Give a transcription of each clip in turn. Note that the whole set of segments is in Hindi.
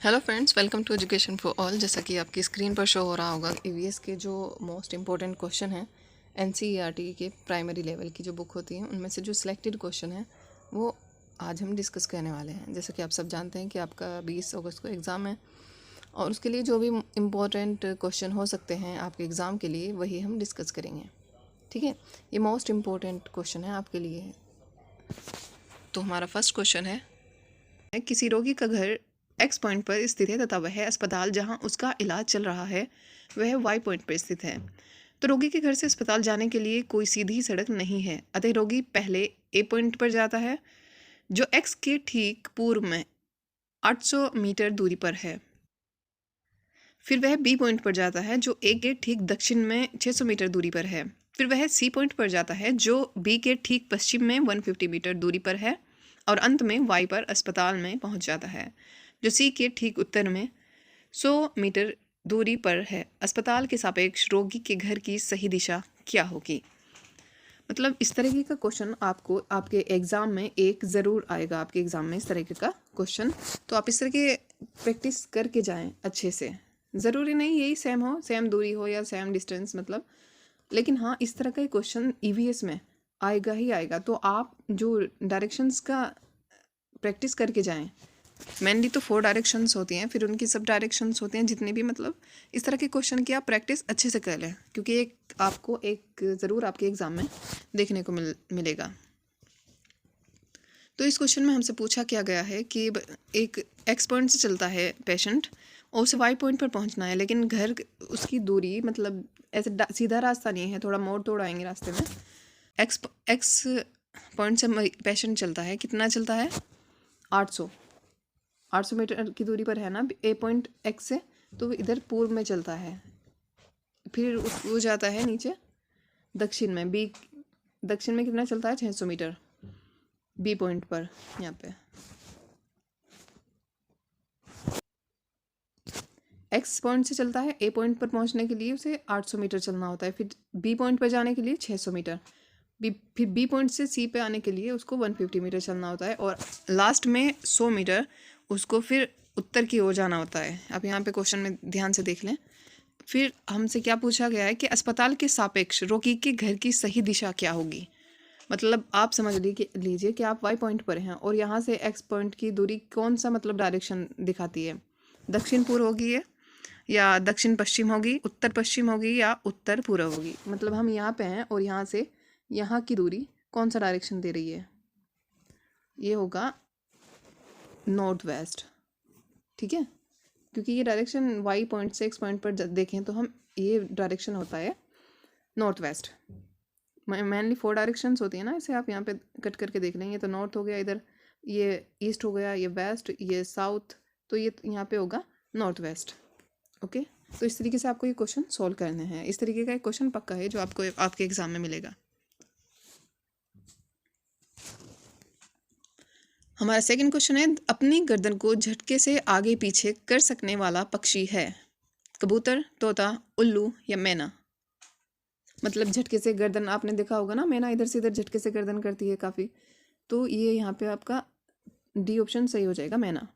Hello friends, welcome to education for all. जैसा कि आपकी स्क्रीन पर शो हो रहा होगा, ईवीएस के जो मोस्ट इम्पोर्टेंट क्वेश्चन हैं एनसीईआरटी के प्राइमरी लेवल की जो बुक होती है उनमें से जो सिलेक्टेड क्वेश्चन है वो आज हम डिस्कस करने वाले हैं। जैसा कि आप सब जानते हैं कि आपका 20 अगस्त को एग्ज़ाम है और उसके लिए जो भी इम्पोर्टेंट क्वेश्चन हो सकते हैं आपके एग्ज़ाम के लिए वही हम डिस्कस करेंगे। ठीक है, ये मोस्ट इम्पोर्टेंट क्वेश्चन है आपके लिए। तो हमारा फर्स्ट क्वेश्चन है, किसी रोगी का घर एक्स पॉइंट पर स्थित है तथा वह अस्पताल जहां उसका इलाज चल रहा है वह वाई पॉइंट पर स्थित है। तो रोगी के घर से अस्पताल जाने के लिए कोई सीधी सड़क नहीं है, अतः रोगी पहले ए पॉइंट पर जाता है जो एक्स के ठीक पूर्व में 800 मीटर दूरी पर है। फिर वह बी पॉइंट पर जाता है जो ए के ठीक दक्षिण में 600 मीटर दूरी पर है। फिर वह सी पॉइंट पर जाता है जो बी के ठीक पश्चिम में 150 मीटर दूरी पर है और अंत में वाई पर अस्पताल में पहुंच जाता है जो सी के ठीक उत्तर में 100 मीटर दूरी पर है। अस्पताल के सापेक्ष रोगी के घर की सही दिशा क्या होगी? मतलब इस तरीके का क्वेश्चन आपको आपके एग्ज़ाम में एक ज़रूर आएगा, आपके एग्ज़ाम में इस तरीके का क्वेश्चन। तो आप इस तरह के प्रैक्टिस करके जाएं अच्छे से। ज़रूरी नहीं यही सेम हो, सेम दूरी हो या सेम डिस्टेंस, मतलब लेकिन हाँ इस तरह का क्वेश्चन ईवीएस में आएगा ही आएगा। तो आप जो डायरेक्शंस का प्रैक्टिस करके जाएं। मेनली तो 4 डायरेक्शंस होती हैं, फिर उनकी सब डायरेक्शंस होते हैं जितने भी, मतलब इस तरह के क्वेश्चन की आप प्रैक्टिस अच्छे से कर लें क्योंकि एक आपको एक ज़रूर आपके एग्ज़ाम में देखने को मिलेगा। तो इस क्वेश्चन में हमसे पूछा क्या गया है कि एक एक्स पॉइंट से चलता है पेशेंट और उसे वाई पॉइंट पर पहुंचना है, लेकिन घर उसकी दूरी मतलब ऐसे सीधा रास्ता नहीं है, थोड़ा मोड़ तोड़ आएंगे रास्ते में। एक्स पॉइंट से पेशेंट चलता है, कितना चलता है? 800 मीटर की दूरी पर है ना ए पॉइंट एक्स से, तो इधर पूर्व में चलता है। फिर वो जाता है नीचे दक्षिण में, बी दक्षिण में कितना चलता है? 600 मीटर बी पॉइंट पर। यहाँ पे एक्स पॉइंट से चलता है, ए पॉइंट पर पहुंचने के लिए उसे 800 मीटर चलना होता है। फिर बी पॉइंट पर जाने के लिए 600 मीटर, फिर बी पॉइंट से सी पे आने के लिए उसको 150 मीटर चलना होता है और लास्ट में 100 मीटर उसको फिर उत्तर की ओर जाना होता है। अब यहाँ पे क्वेश्चन में ध्यान से देख लें। फिर हमसे क्या पूछा गया है कि अस्पताल के सापेक्ष रोगी के घर की सही दिशा क्या होगी? मतलब आप समझ लीजिए कि आप वाई पॉइंट पर हैं और यहाँ से एक्स पॉइंट की दूरी कौन सा मतलब डायरेक्शन दिखाती है? दक्षिण पूर्व होगी है या दक्षिण पश्चिम होगी, उत्तर पश्चिम होगी या उत्तर पूर्व होगी? मतलब हम यहाँ पे हैं और यहाँ से यहाँ की दूरी कौन सा डायरेक्शन दे रही है? ये होगा नॉर्थ वेस्ट। ठीक है, क्योंकि ये डायरेक्शन वाई पॉइंट से एक्स पॉइंट पर देखें तो हम ये डायरेक्शन होता है नॉर्थ वेस्ट। मेनली 4 डायरेक्शंस होती है ना, इसे आप यहाँ पे कट करके देख लेंगे। तो नॉर्थ हो गया इधर, ये ईस्ट हो गया, ये वेस्ट, ये साउथ, तो ये यहाँ पे होगा नॉर्थ वेस्ट। ओके, तो इस तरीके से आपको ये क्वेश्चन सॉल्व करने हैं। इस तरीके का एक क्वेश्चन पक्का है जो आपको आपके एग्जाम में मिलेगा। हमारा सेकंड क्वेश्चन है, अपनी गर्दन को झटके से आगे पीछे कर सकने वाला पक्षी है? कबूतर, तोता, उल्लू या मैना? मतलब झटके से गर्दन, आपने देखा होगा ना मैना इधर से इधर झटके से गर्दन करती है काफ़ी, तो ये यहाँ पे आपका डी ऑप्शन सही हो जाएगा, मैना।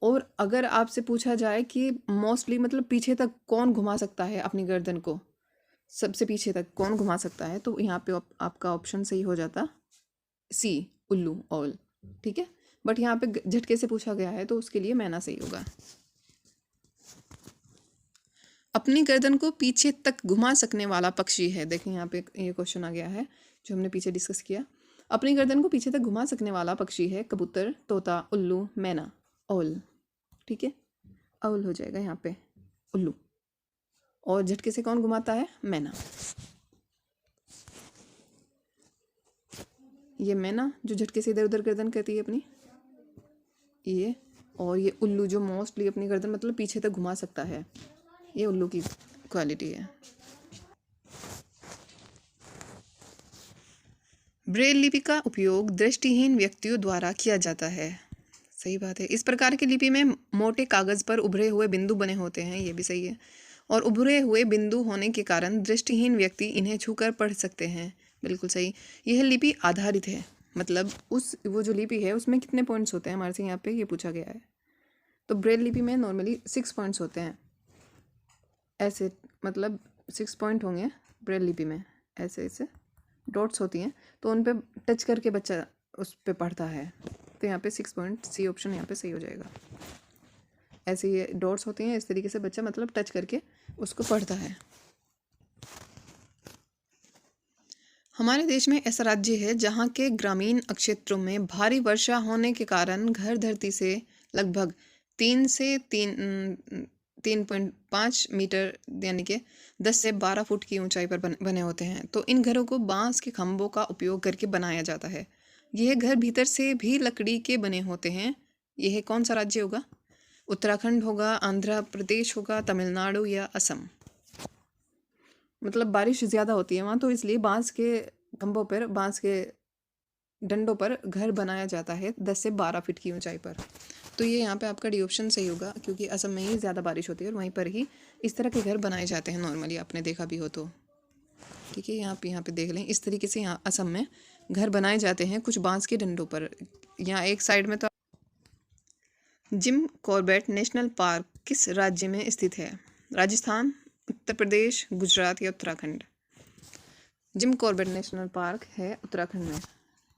और अगर आपसे पूछा जाए कि मोस्टली मतलब पीछे तक कौन घुमा सकता है अपनी गर्दन को, सबसे पीछे तक कौन घुमा सकता है, तो यहाँ पे आपका ऑप्शन सही हो जाता सी, उल्लू, ऑल। ठीक है, बट यहाँ पे झटके से पूछा गया है तो उसके लिए मैना सही होगा। अपनी गर्दन को पीछे तक घुमा सकने वाला पक्षी है, देखें यहाँ पे ये क्वेश्चन आ गया है जो हमने पीछे डिस्कस किया। अपनी गर्दन को पीछे तक घुमा सकने वाला पक्षी है कबूतर, तोता, उल्लू, मैना, औल। ठीक है, औल हो जाएगा यहाँ पे, उल्लू। और झटके से कौन घुमाता है? मैना। ये मैना जो झटके से इधर उधर गर्दन करती है अपनी, ये। और ये उल्लू जो मोस्टली अपनी गर्दन मतलब पीछे तक घुमा सकता है, ये उल्लू की क्वालिटी है। ब्रेल लिपि का उपयोग दृष्टिहीन व्यक्तियों द्वारा किया जाता है। सही बात है। इस प्रकार की लिपि में मोटे कागज पर उभरे हुए बिंदु बने होते हैं, ये भी सही है। और उभरे हुए बिंदु होने के कारण दृष्टिहीन व्यक्ति इन्हें छूकर पढ़ सकते हैं, बिल्कुल सही। यह लिपि आधारित है, मतलब वो जो लिपि है उसमें कितने पॉइंट्स होते हैं हमारे से यहाँ पे ये पूछा गया है। तो ब्रेल लिपि में नॉर्मली 6 पॉइंट्स होते हैं ऐसे, मतलब 6 पॉइंट होंगे ब्रेल लिपि में, ऐसे ऐसे डॉट्स होती हैं, तो उन पे टच करके बच्चा उस पे पढ़ता है। तो यहाँ पे 6 पॉइंट, सी ऑप्शन यहाँ पे सही हो जाएगा। ऐसे ये डॉट्स होती हैं, इस तरीके से बच्चा मतलब टच करके उसको पढ़ता है। हमारे देश में ऐसा राज्य है जहाँ के ग्रामीण क्षेत्रों में भारी वर्षा होने के कारण घर धरती से लगभग 3.5 मीटर यानी कि 10 से 12 फुट की ऊंचाई पर बने होते हैं। तो इन घरों को बांस के खंभों का उपयोग करके बनाया जाता है। यह घर भीतर से भी लकड़ी के बने होते हैं। यह कौन सा राज्य होगा? उत्तराखंड होगा, आंध्र प्रदेश होगा, तमिलनाडु या असम। मतलब बारिश ज़्यादा होती है वहाँ, तो इसलिए बांस के खंभों पर, बांस के डंडों पर घर बनाया जाता है 10 से 12 फीट की ऊंचाई पर। तो ये यहाँ पे आपका डी ऑप्शन सही होगा, क्योंकि असम में ही ज़्यादा बारिश होती है और वहीं पर ही इस तरह के घर बनाए जाते हैं नॉर्मली, आपने देखा भी हो तो। ठीक है, यहाँ पे देख लें, इस तरीके से यहाँ असम में घर बनाए जाते हैं कुछ बांस के डंडों पर। यहाँ एक साइड में तो जिम कॉर्बेट नेशनल पार्क किस राज्य में स्थित है? राजस्थान, उत्तर प्रदेश, गुजरात या Uttarakhand? Jim Corbett national park है उत्तराखंड में।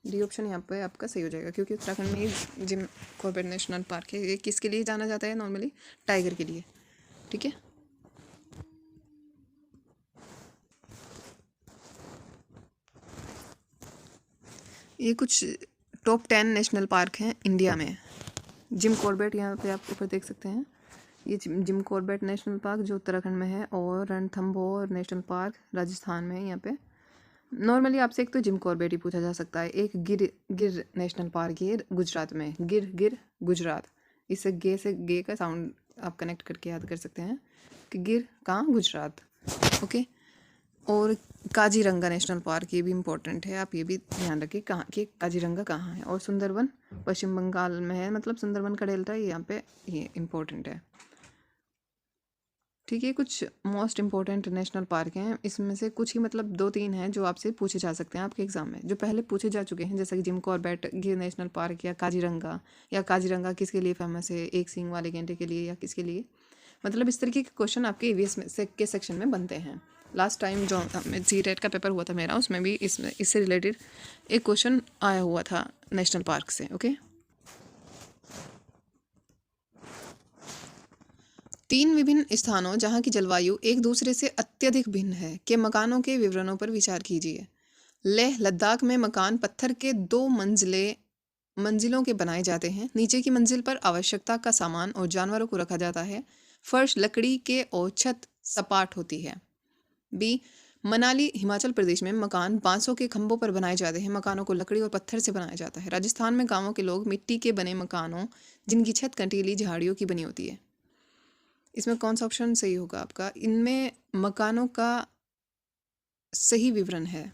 डी ऑप्शन यहाँ पे आपका सही हो जाएगा, क्योंकि उत्तराखंड में ही जिम कॉर्बेट नेशनल पार्क है। ये किसके लिए जाना जाता है नॉर्मली? टाइगर के लिए। ठीक है, ये कुछ टॉप 10 नेशनल पार्क हैं इंडिया में। जिम कॉर्बेट यहाँ पे आप ऊपर देख सकते हैं, ये जिम कॉर्बेट नेशनल पार्क जो उत्तराखंड में है, और रणथंभौर नेशनल पार्क राजस्थान में है। यहाँ पे नॉर्मली आपसे एक तो जिम कॉर्बेट ही पूछा जा सकता है। एक गिर नेशनल पार्क है गुजरात में, गिर गुजरात। इससे गे से गे का साउंड आप कनेक्ट करके याद कर सकते हैं कि गिर कहाँ, गुजरात। ओके, और काजीरंगा नेशनल पार्क, ये भी इम्पोर्टेंट है, आप ये भी ध्यान रखिए कहाँ कि काजीरंगा कहाँ है। और सुंदरवन पश्चिम बंगाल में है, मतलब सुंदरवन का डेल्टा यहाँ पे ये इम्पोर्टेंट है। ठीक है, कुछ मोस्ट इम्पोर्टेंट नेशनल पार्क हैं, इसमें से कुछ ही मतलब 2-3 हैं जो आपसे पूछे जा सकते हैं आपके एग्जाम में, जो पहले पूछे जा चुके हैं, जैसे कि जिम कॉर्बेट, गिर नेशनल पार्क, या काजीरंगा किसके लिए फेमस है? एक सींग वाले गैंडे के लिए या किसके लिए? मतलब इस तरीके के क्वेश्चन आपके ईवीएस के सेक्शन में बनते हैं। लास्ट टाइम जो CTET का पेपर हुआ था मेरा, उसमें भी इससे रिलेटेड एक क्वेश्चन आया हुआ था नेशनल पार्क से। ओके, 3 विभिन्न स्थानों जहाँ की जलवायु एक दूसरे से अत्यधिक भिन्न है के मकानों के विवरणों पर विचार कीजिए। लेह लद्दाख में मकान पत्थर के 2 मंजिलों के बनाए जाते हैं। नीचे की मंजिल पर आवश्यकता का सामान और जानवरों को रखा जाता है। फर्श लकड़ी के और छत सपाट होती है। बी, मनाली हिमाचल प्रदेश में मकान बांसों के खंभों पर बनाए जाते हैं। मकानों को लकड़ी और पत्थर से बनाया जाता है। राजस्थान में गांवों के लोग मिट्टी के बने मकानों जिनकी छत कंटीली झाड़ियों की बनी होती है। इसमें कौन सा ऑप्शन सही होगा आपका? इनमें मकानों का सही विवरण है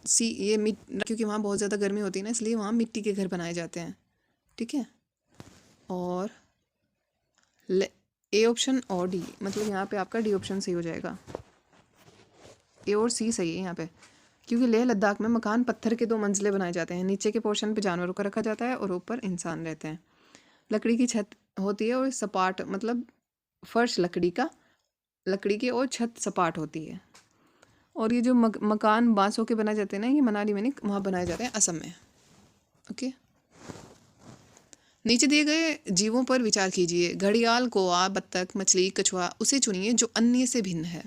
सी, ये क्योंकि वहाँ बहुत ज़्यादा गर्मी होती है ना, इसलिए वहाँ मिट्टी के घर बनाए जाते हैं। ठीक है, और ए ऑप्शन और डी, मतलब यहाँ पे आपका डी ऑप्शन सही हो जाएगा। ए और सी सही है यहाँ पे, क्योंकि लेह लद्दाख में मकान पत्थर के 2 मंजिले बनाए जाते हैं। नीचे के पोर्शन पे जानवरों को रखा जाता है और ऊपर इंसान रहते हैं। लकड़ी की छत होती है और सपाट, मतलब फर्श लकड़ी की और छत सपाट होती है। और ये जो मकान बांसों के बनाए जाते हैं ना, ये मनाली में नहीं, वहाँ बनाए जाते हैं असम में। ओके, नीचे दिए गए जीवों पर विचार कीजिए। घड़ियाल, कौआ, बत्तख, मछली, कछुआ, उसे चुनिए जो अन्य से भिन्न है।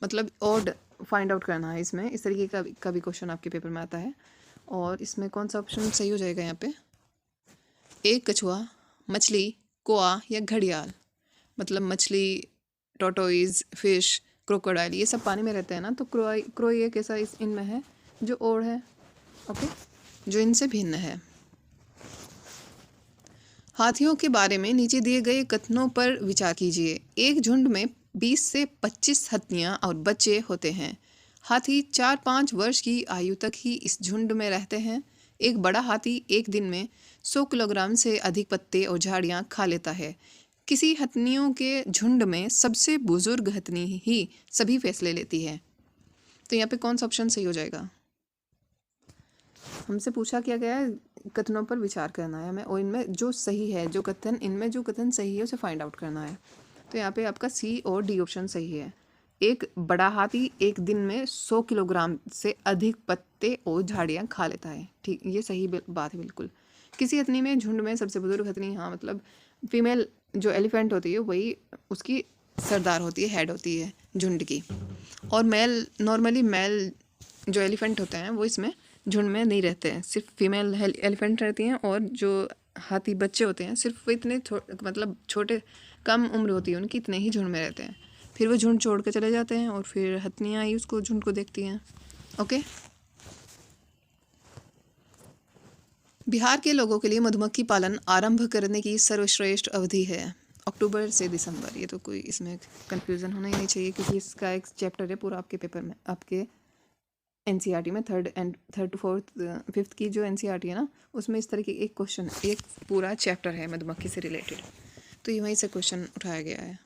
मतलब ऑड फाइंड आउट करना है इसमें, इस तरीके का भी क्वेश्चन आपके पेपर में आता है। और इसमें कौन सा ऑप्शन सही हो जाएगा यहाँ पे? एक कछुआ, मछली, कौआ या घड़ियाल। मतलब मछली, टोटोइज, फिश, क्रोकोडाइल, ये सब पानी में रहते हैं ना, तो क्रोई एक ऐसा इनमें है जो और है। ओके, जो इनसे भिन्न है। हाथियों के बारे में नीचे दिए गए कथनों पर विचार कीजिए। एक झुंड में 20 से 25 हथियां और बच्चे होते हैं। हाथी 4-5 वर्ष की आयु तक ही इस झुंड में रहते हैं। एक बड़ा हाथी एक दिन में 100 किलोग्राम से अधिक पत्ते और झाड़ियाँ खा लेता है। किसी हथनियों के झुंड में सबसे बुजुर्ग हथनी ही सभी फैसले लेती है। तो यहाँ पे कौन सा ऑप्शन सही हो जाएगा? हमसे पूछा क्या गया है, कथनों पर विचार करना है हमें, और इनमें जो सही है, जो कथन, इनमें जो कथन सही है उसे फाइंड आउट करना है। तो यहाँ पे आपका सी और डी ऑप्शन सही है। एक बड़ा हाथी एक दिन में 100 किलोग्राम से अधिक पत्ते और झाड़ियाँ खा लेता है। ठीक, ये सही बात है बिल्कुल। किसी हथनी में, झुंड में सबसे बुजुर्ग हथनी, हाँ मतलब फीमेल जो एलिफेंट होती है वही उसकी सरदार होती है, हेड होती है झुंड की। और मेल, नॉर्मली मेल जो एलिफेंट होते हैं वो इसमें झुंड में नहीं रहते हैं, सिर्फ फीमेल एलिफेंट रहती हैं। और जो हाथी बच्चे होते हैं सिर्फ वो इतने मतलब छोटे, कम उम्र होती है उनकी, इतने ही झुंड में रहते हैं। फिर वो झुंड छोड़ के चले जाते हैं और फिर हथनियाँ ही उसको, झुंड को देखती हैं। ओके। बिहार के लोगों के लिए मधुमक्खी पालन आरंभ करने की सर्वश्रेष्ठ अवधि है अक्टूबर से दिसंबर। ये तो कोई इसमें कंफ्यूजन होना ही नहीं चाहिए, क्योंकि इसका एक चैप्टर है पूरा आपके पेपर में, आपके एनसीईआरटी में थर्ड टू फोर्थ फिफ्थ की जो एनसीईआरटी है ना, उसमें इस तरह की एक क्वेश्चन, एक पूरा चैप्टर है मधुमक्खी से रिलेटेड। तो ये वहीं से क्वेश्चन उठाया गया है।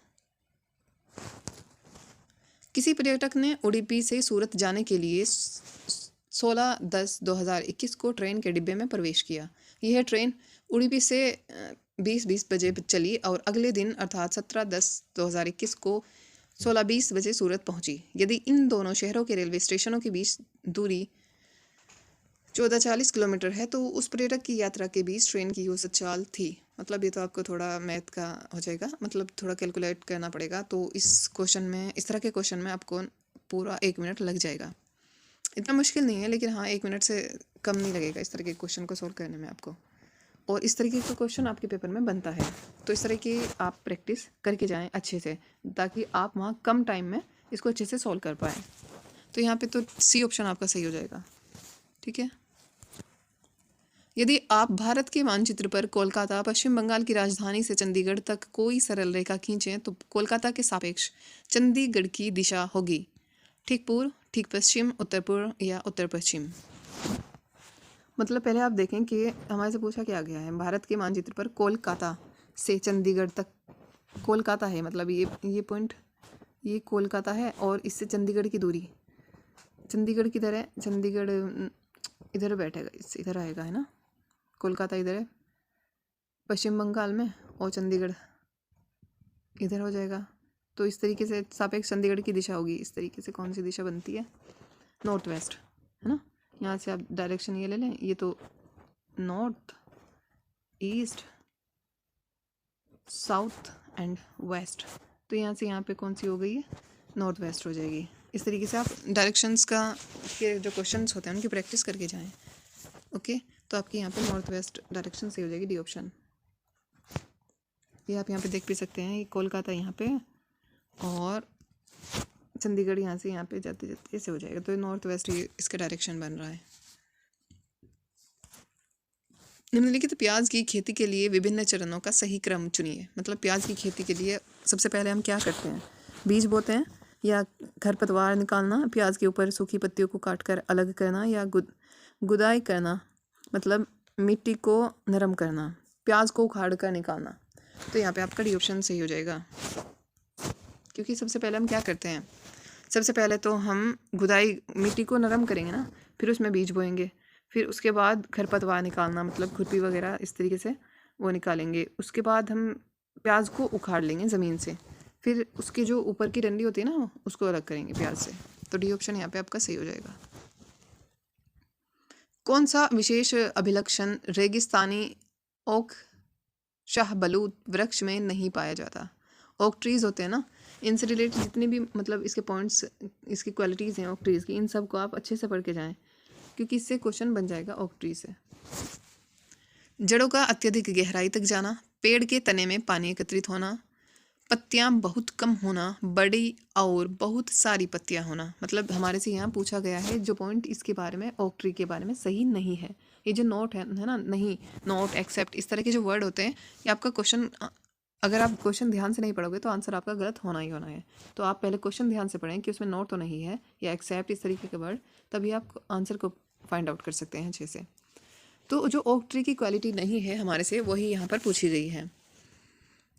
किसी पर्यटक ने उडुपी से सूरत जाने के लिए 16/10/2021 को ट्रेन के डिब्बे में प्रवेश किया। यह ट्रेन उडुपी से 20:20 बजे चली और अगले दिन अर्थात 17/10/2021 को 16:20 बजे सूरत पहुंची। यदि इन दोनों शहरों के रेलवे स्टेशनों के बीच दूरी 1440 किलोमीटर है तो उस पर्यटक की यात्रा के बीच ट्रेन की औसत चाल थी। मतलब ये तो आपको थोड़ा मैथ का हो जाएगा, मतलब थोड़ा कैलकुलेट करना पड़ेगा। तो इस क्वेश्चन में, इस तरह के क्वेश्चन में आपको पूरा 1 मिनट लग जाएगा। इतना मुश्किल नहीं है, लेकिन हाँ 1 मिनट से कम नहीं लगेगा इस तरह के क्वेश्चन को सोल्व करने में आपको। और इस तरीके का क्वेश्चन आपके पेपर में बनता है, तो इस तरह की आप प्रैक्टिस करके जाएं अच्छे से, ताकि आप वहाँ कम टाइम में इसको अच्छे से सोल्व कर पाएँ। तो यहाँ पे तो सी ऑप्शन आपका सही हो जाएगा। ठीक है। यदि आप भारत के मानचित्र पर कोलकाता, पश्चिम बंगाल की राजधानी से चंडीगढ़ तक कोई सरल रेखा खींचें तो कोलकाता के सापेक्ष चंडीगढ़ की दिशा होगी ठीक पूर्व, ठीक पश्चिम, उत्तर पूर्व या उत्तर पश्चिम। मतलब पहले आप देखें कि हमारे से पूछा क्या गया है, भारत के मानचित्र पर कोलकाता से चंडीगढ़ तक, कोलकाता है मतलब ये पॉइंट, ये कोलकाता है, और इससे चंडीगढ़ की दूरी, चंडीगढ़ किधर है, चंडीगढ़ इधर बैठेगा, इससे इधर आएगा, है ना। कोलकाता इधर है पश्चिम बंगाल में, और चंडीगढ़ इधर हो जाएगा। तो इस तरीके से सापेक्ष चंडीगढ़ की दिशा होगी। इस तरीके से कौन सी दिशा बनती है, नॉर्थ वेस्ट, है ना। यहाँ से आप डायरेक्शन ये ले लें, ये तो north, east, south and west. तो यहाँ से यहाँ पे कौन सी हो गई है, नॉर्थ वेस्ट हो जाएगी। इस तरीके से आप डायरेक्शंस का के जो क्वेश्चंस होते हैं उनकी प्रैक्टिस करके जाएं। ओके। तो आपकी यहाँ पे नॉर्थ वेस्ट डायरेक्शन से हो जाएगी डी ऑप्शन। ये आप यहाँ पे देख भी सकते हैं, ये कोलकाता यहाँ पे और चंडीगढ़ यहाँ से यहाँ पे जाते जाते ऐसे हो जाएगा। तो नॉर्थ वेस्ट ये इसका डायरेक्शन बन रहा है। निम्नलिखित प्याज की खेती के लिए विभिन्न चरणों का सही क्रम चुनिए। मतलब प्याज की खेती के लिए सबसे पहले हम क्या करते हैं, बीज बोते हैं या खरपतवार निकालना, प्याज के ऊपर सूखी पत्तियों को काटकर अलग करना, या गुदाई करना मतलब मिट्टी को नरम करना, प्याज को उखाड़ कर निकालना। तो यहाँ पे आपका डी ऑप्शन सही हो जाएगा, क्योंकि सबसे पहले हम क्या करते हैं, सबसे पहले तो हम गुदाई, मिट्टी को नरम करेंगे ना, फिर उसमें बीज बोएंगे, फिर उसके बाद खरपतवार निकालना मतलब खुरपी वगैरह इस तरीके से वो निकालेंगे। उसके बाद हम प्याज को उखाड़ लेंगे ज़मीन से, फिर उसके जो ऊपर की डंडी होती है ना उसको अलग करेंगे प्याज से। तो डी ऑप्शन यहाँ पे आपका सही हो जाएगा। कौन सा विशेष अभिलक्षण रेगिस्तानी ओक शाहबलूत वृक्ष में नहीं पाया जाता। ओक ट्रीज होते हैं ना, इनसे रिलेटेड जितने भी मतलब इसके पॉइंट्स, इसकी क्वालिटीज़ हैं ओक ट्रीज़ की, इन सब को आप अच्छे से पढ़ के जाएं, क्योंकि इससे क्वेश्चन बन जाएगा ओक ट्री से। जड़ों का अत्यधिक गहराई तक जाना, पेड़ के तने में पानी एकत्रित होना, पत्तियां बहुत कम होना, बड़ी और बहुत सारी पत्तियां होना। मतलब हमारे से यहाँ पूछा गया है जो पॉइंट इसके बारे में, ओक ट्री के बारे में सही नहीं है। ये जो नोट है ना, नहीं, नोट, एक्सेप्ट, इस तरह के जो वर्ड होते हैं, ये आपका क्वेश्चन, अगर आप क्वेश्चन ध्यान से नहीं पढ़ोगे तो आंसर आपका गलत होना ही होना है। तो आप पहले क्वेश्चन ध्यान से पढ़ें कि उसमें नोट तो नहीं है या एक्सेप्ट इस तरीके के वर्ड, तभी आप आंसर को फाइंड आउट कर सकते हैं अच्छे से। तो जो ओक ट्री की क्वालिटी नहीं है हमारे से, वही यहाँ पर पूछी गई है।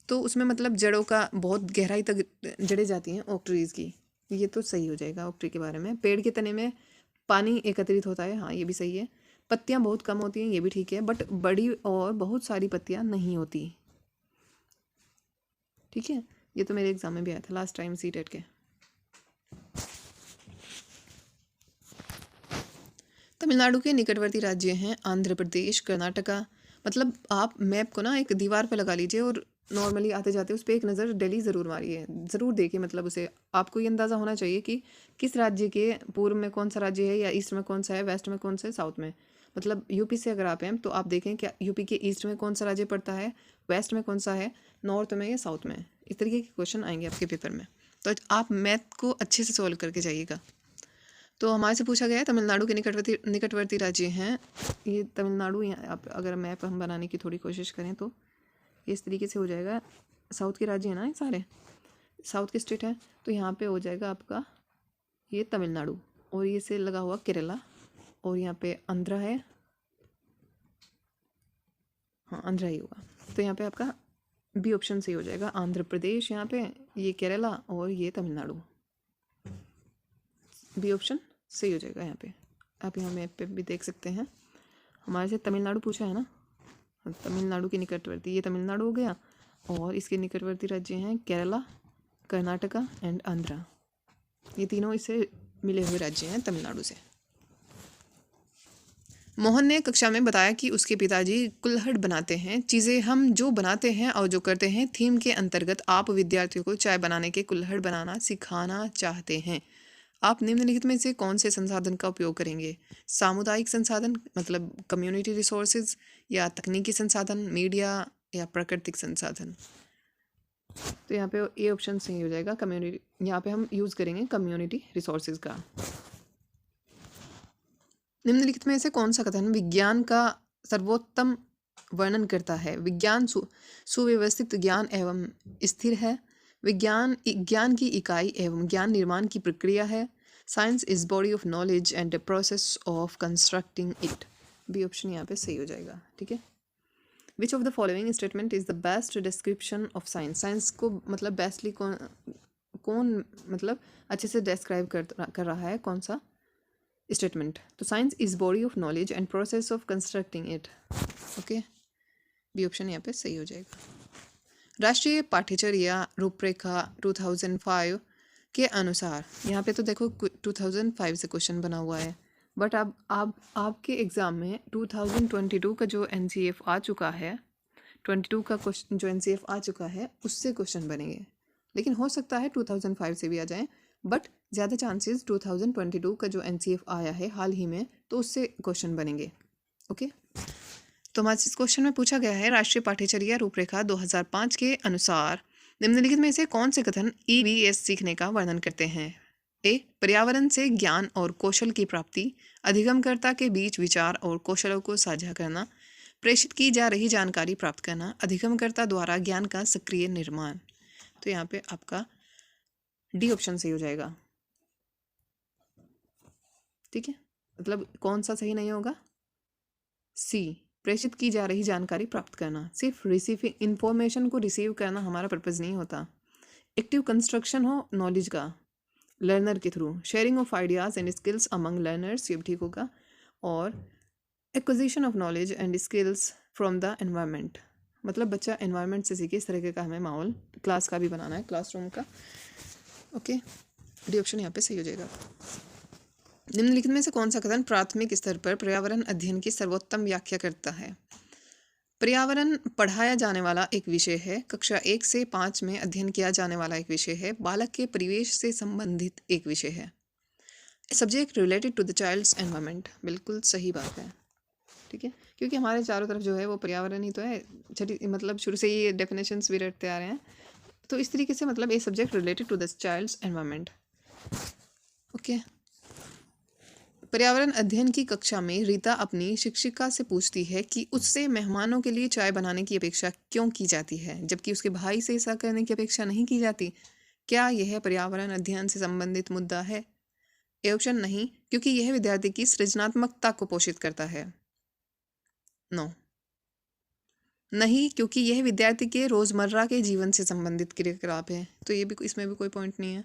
तो उसमें मतलब जड़ों का बहुत गहराई तक जड़ें जाती हैं ओक ट्रीज़ की, ये तो सही हो जाएगा ओक ट्री के बारे में। पेड़ के तने में पानी एकत्रित होता है, हाँ ये भी सही है। पत्तियाँ बहुत कम होती हैं, ये भी ठीक है, बट बड़ी और बहुत सारी पत्तियाँ नहीं होती। ठीक है, ये तो मेरे एग्जाम में भी आया था लास्ट टाइम सीटेट के। तमिलनाडु के निकटवर्ती राज्य हैं आंध्र प्रदेश, कर्नाटका। मतलब आप मैप को ना एक दीवार पर लगा लीजिए और नॉर्मली आते जाते उस पर एक नज़र डेली ज़रूर मारिए, ज़रूर देखिए। मतलब उसे आपको ये अंदाज़ा होना चाहिए कि किस राज्य के पूर्व में कौन सा राज्य है, या ईस्ट में कौन सा है, वेस्ट में कौन सा है, साउथ में। मतलब यूपी से अगर आप हैं तो आप देखें क्या यूपी के ईस्ट में कौन सा राज्य पड़ता है, वेस्ट में कौन सा है, नॉर्थ में या साउथ में। इस तरीके के क्वेश्चन आएंगे आपके पेपर में, तो आप मैथ को अच्छे से सॉल्व करके जाइएगा। तो हमारे से पूछा गया है तमिलनाडु के निकटवर्ती राज्य हैं। ये तमिलनाडु, यहाँ आप अगर मैप हम बनाने की थोड़ी कोशिश करें तो इस तरीके से हो जाएगा। साउथ के राज्य हैं ना ये सारे, साउथ के स्टेट हैं, तो यहाँ पे हो जाएगा आपका ये तमिलनाडु, और ये से लगा हुआ केरला, और यहाँ पे आंध्रा है, हाँ आंध्रा ही होगा। तो यहाँ पे आपका बी ऑप्शन सही हो जाएगा, आंध्र प्रदेश, यहाँ पे ये केरला और ये तमिलनाडु। बी ऑप्शन सही हो जाएगा। यहाँ पे आप यहाँ मैप पे भी देख सकते हैं, हमारे से तमिलनाडु पूछा है ना, तमिलनाडु के निकटवर्ती, ये तमिलनाडु हो गया, और इसके निकटवर्ती राज्य हैं केरला, कर्नाटका एंड आंध्रा। ये तीनों इससे मिले हुए राज्य हैं तमिलनाडु से। मोहन ने कक्षा में बताया कि उसके पिताजी कुल्हड़ बनाते हैं। चीज़ें हम जो बनाते हैं और जो करते हैं थीम के अंतर्गत आप विद्यार्थियों को चाय बनाने के कुल्हड़ बनाना सिखाना चाहते हैं। आप निम्नलिखित में से कौन से संसाधन का उपयोग करेंगे? सामुदायिक संसाधन मतलब कम्युनिटी रिसोर्सेज, या तकनीकी संसाधन, मीडिया, या प्राकृतिक संसाधन। तो यहाँ पे ए ऑप्शन सही हो जाएगा, कम्युनिटी। यहाँ पे हम यूज़ करेंगे कम्युनिटी रिसोर्सेज का। निम्नलिखित में से कौन सा कथन विज्ञान का सर्वोत्तम वर्णन करता है? विज्ञान सुव्यवस्थित ज्ञान एवं स्थिर है। ज्ञान की इकाई एवं ज्ञान निर्माण की प्रक्रिया है। Science is body of knowledge and the process of constructing it. B option यहाँ पे सही हो जाएगा। ठीक है, which of the following statement is the best description of science? Science को मतलब बेस्टली कौन मतलब अच्छे से डिस्क्राइब कर रहा है, कौन सा स्टेटमेंट? तो science is body of knowledge and process of constructing it. Okay, B option यहाँ पे सही हो जाएगा। राष्ट्रीय पाठ्यचर्या रूपरेखा 2005 के अनुसार, यहाँ पे तो देखो 2005 से क्वेश्चन बना हुआ है, बट अब आपके एग्ज़ाम में 2022 का जो NCF आ चुका है, 22 का क्वेश्चन जो NCF आ चुका है उससे क्वेश्चन बनेंगे। लेकिन हो सकता है 2005 से भी आ जाएं, बट ज़्यादा चांसेस 2022 का जो NCF आया है हाल ही में, तो उससे क्वेश्चन बनेंगे। ओके, तो हमारे इस क्वेश्चन में पूछा गया है राष्ट्रीय पाठ्यचर्या रूपरेखा 2005 के अनुसार निम्नलिखित में से कौन से कथन EVS सीखने का वर्णन करते हैं? ए, पर्यावरण से ज्ञान और कौशल की प्राप्ति, अधिगमकर्ता के बीच विचार और कौशलों को साझा करना, प्रेषित की जा रही जानकारी प्राप्त करना, अधिगमकर्ता द्वारा ज्ञान का सक्रिय निर्माण। तो यहाँ पे आपका डी ऑप्शन सही हो जाएगा। ठीक है, मतलब कौन सा सही नहीं होगा? सी, प्रेषित की जा रही जानकारी प्राप्त करना। सिर्फ रिसीविंग इंफॉर्मेशन को रिसीव करना हमारा पर्पज़ नहीं होता। एक्टिव कंस्ट्रक्शन हो नॉलेज का लर्नर के through, sharing of ideas and skills among learners, ये भी ठीक होगा। और acquisition of knowledge and skills from the environment, मतलब बच्चा एनवायरनमेंट से सीखे, इस तरीके का हमें माहौल क्लास का भी बनाना है, क्लासरूम का। ओके, डी ऑप्शन यहाँ पे सही हो जाएगा। निम्नलिखित में से कौन सा कथन प्राथमिक स्तर पर पर्यावरण अध्ययन की सर्वोत्तम व्याख्या करता है? पर्यावरण पढ़ाया जाने वाला एक विषय है, कक्षा 1 से 5 में अध्ययन किया जाने वाला एक विषय है, बालक के परिवेश से संबंधित एक विषय है। Subject related to the child's environment, बिल्कुल सही बात है। ठीक है, क्योंकि हमारे चारों तरफ जो है वो पर्यावरण ही तो है, छठी मतलब शुरू से ही डेफिनेशंस भी रटते आ रहे हैं, तो इस तरीके से मतलब a subject related to the child's environment. Okay, पर्यावरण अध्ययन की कक्षा में रीता अपनी शिक्षिका से पूछती है कि उससे मेहमानों के लिए चाय बनाने की अपेक्षा क्यों की जाती है, जबकि उसके भाई से ऐसा करने की अपेक्षा नहीं की जाती। क्या यह पर्यावरण अध्ययन से संबंधित मुद्दा है? ए ऑप्शन नहीं, क्योंकि यह विद्यार्थी की सृजनात्मकता को पोषित करता है। नो, नहीं, क्योंकि यह विद्यार्थी के रोज़मर्रा के जीवन से संबंधित क्रियाकलाप है, तो ये भी इसमें भी कोई पॉइंट नहीं है।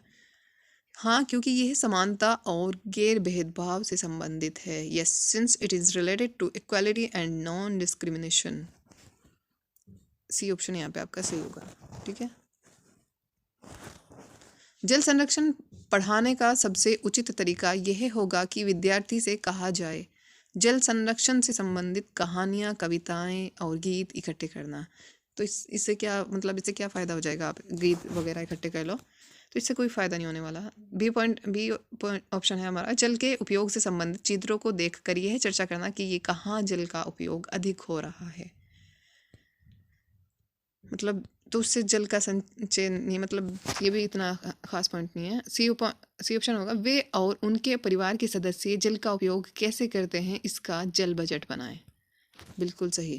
हाँ, क्योंकि यह समानता और गैर भेदभाव से संबंधित है। Yes, since it is related to equality and non discrimination. C option यहाँ पे आपका सही होगा। ठीक है। जल संरक्षण पढ़ाने का सबसे उचित तरीका यह होगा कि विद्यार्थी से कहा जाए जल संरक्षण से संबंधित कहानियाँ, कविताएं और गीत इकट्ठे करना। तो इससे क्या मतलब, इससे क्या फ़ायदा हो जाएगा? आप गीत वगैरह इकट्ठे कर लो तो इससे कोई फ़ायदा नहीं होने वाला। बी ऑप्शन है हमारा, जल के उपयोग से संबंधित चित्रों को देखकर यह चर्चा करना कि ये कहाँ जल का उपयोग अधिक हो रहा है। मतलब तो उससे जल का संचय नहीं, मतलब ये भी इतना खास पॉइंट नहीं है। सी ऑप्शन होगा, वे और उनके परिवार के सदस्य जल का उपयोग कैसे करते हैं इसका जल बजट बनाएं। बिल्कुल सही,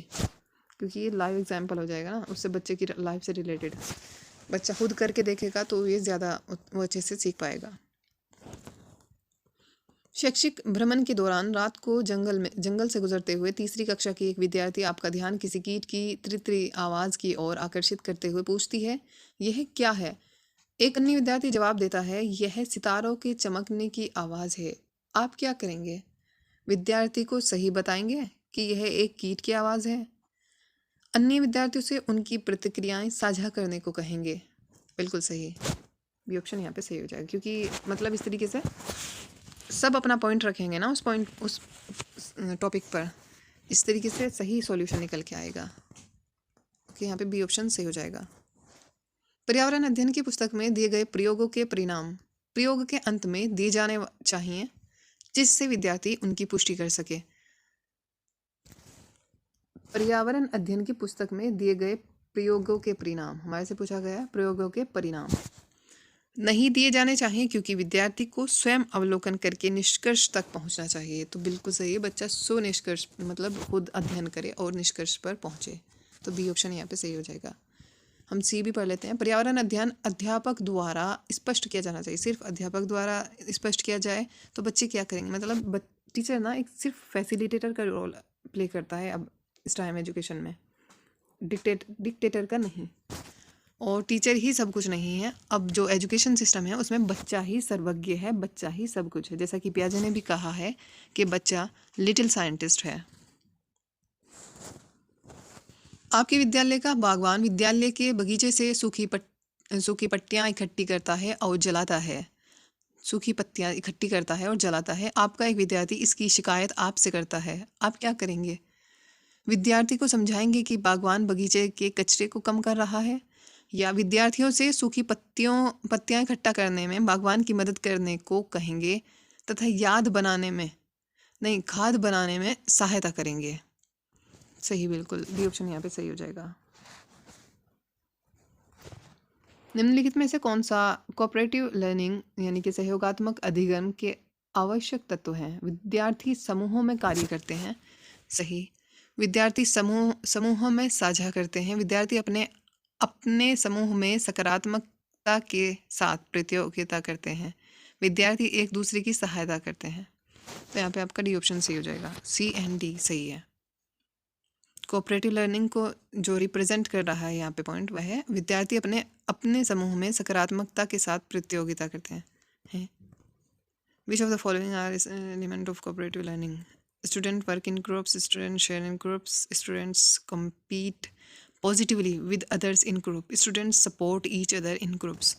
क्योंकि ये लाइव एग्जाम्पल हो जाएगा ना, उससे बच्चे की लाइफ से रिलेटेड। बच्चा खुद करके देखेगा तो ये ज़्यादा वो अच्छे से सीख पाएगा। शैक्षिक भ्रमण के दौरान रात को जंगल से गुजरते हुए तीसरी कक्षा की एक विद्यार्थी आपका ध्यान किसी कीट की त्रित्री आवाज़ की ओर आकर्षित करते हुए पूछती है, यह क्या है? एक अन्य विद्यार्थी जवाब देता है, यह सितारों के चमकने की आवाज़ है। आप क्या करेंगे? विद्यार्थी को सही बताएंगे कि यह एक कीट की आवाज़ है। अन्य विद्यार्थियों से उनकी प्रतिक्रियाएं साझा करने को कहेंगे। बिल्कुल सही, बी ऑप्शन यहाँ पे सही हो जाएगा, क्योंकि मतलब इस तरीके से सब अपना पॉइंट रखेंगे ना उस टॉपिक पर, इस तरीके से सही सॉल्यूशन निकल के आएगा। ओके, यहाँ पे बी ऑप्शन सही हो जाएगा। पर्यावरण अध्ययन की पुस्तक में दिए गए प्रयोगों के परिणाम प्रयोग के अंत में दिए जाने चाहिए, जिससे विद्यार्थी उनकी पुष्टि कर सके। पर्यावरण अध्ययन की पुस्तक में दिए गए प्रयोगों के परिणाम, हमारे से पूछा गया प्रयोगों के परिणाम नहीं दिए जाने चाहिए, क्योंकि विद्यार्थी को स्वयं अवलोकन करके निष्कर्ष तक पहुंचना चाहिए। तो बिल्कुल सही है, बच्चा स्व निष्कर्ष मतलब खुद अध्ययन करे और निष्कर्ष पर पहुंचे। तो बी ऑप्शन यहाँ पे सही हो जाएगा। हम सी भी पढ़ लेते हैं। पर्यावरण अध्ययन अध्यापक द्वारा स्पष्ट किया जाना चाहिए। सिर्फ अध्यापक द्वारा स्पष्ट किया जाए तो बच्चे क्या करेंगे? मतलब टीचर ना एक सिर्फ फैसिलिटेटर का रोल प्ले करता है अब इस टाइम एजुकेशन में, डिक्टेटर का नहीं। और टीचर ही सब कुछ नहीं है। अब जो एजुकेशन सिस्टम है उसमें बच्चा ही सर्वज्ञ है, बच्चा ही सब कुछ है। जैसा कि पियाजे ने भी कहा है कि बच्चा लिटिल साइंटिस्ट है। आपके विद्यालय का बागवान विद्यालय के बगीचे से सूखी पत्तियां इकट्ठी करता है और जलाता है। सूखी पत्तियां इकट्ठी करता है और जलाता है। आपका एक विद्यार्थी इसकी शिकायत आपसे करता है। आप क्या करेंगे? विद्यार्थी को समझाएंगे कि बागवान बगीचे के कचरे को कम कर रहा है, या विद्यार्थियों से सूखी पत्तियां इकट्ठा करने में बागवान की मदद करने को कहेंगे तथा खाद बनाने में सहायता करेंगे। सही, बिल्कुल बी ऑप्शन यहाँ पे सही हो जाएगा। निम्नलिखित में से कौन सा कोऑपरेटिव लर्निंग यानी कि सहयोगात्मक अधिगम के आवश्यक तत्व हैं? विद्यार्थी समूहों में कार्य करते हैं। सही, विद्यार्थी समूहों में साझा करते हैं। विद्यार्थी अपने समूह में सकारात्मकता के साथ प्रतियोगिता करते हैं। विद्यार्थी एक दूसरे की सहायता करते हैं। तो यहाँ पे आपका डी ऑप्शन सही हो जाएगा। सी एंड डी सही है। कोऑपरेटिव लर्निंग को जो रिप्रेजेंट कर रहा है यहाँ पे पॉइंट, वह है विद्यार्थी अपने समूह में सकारात्मकता के साथ प्रतियोगिता करते हैं। Which of the following are element of cooperative learning? Student work in groups, student share in groups, students compete positively with others in group, students support each other in groups.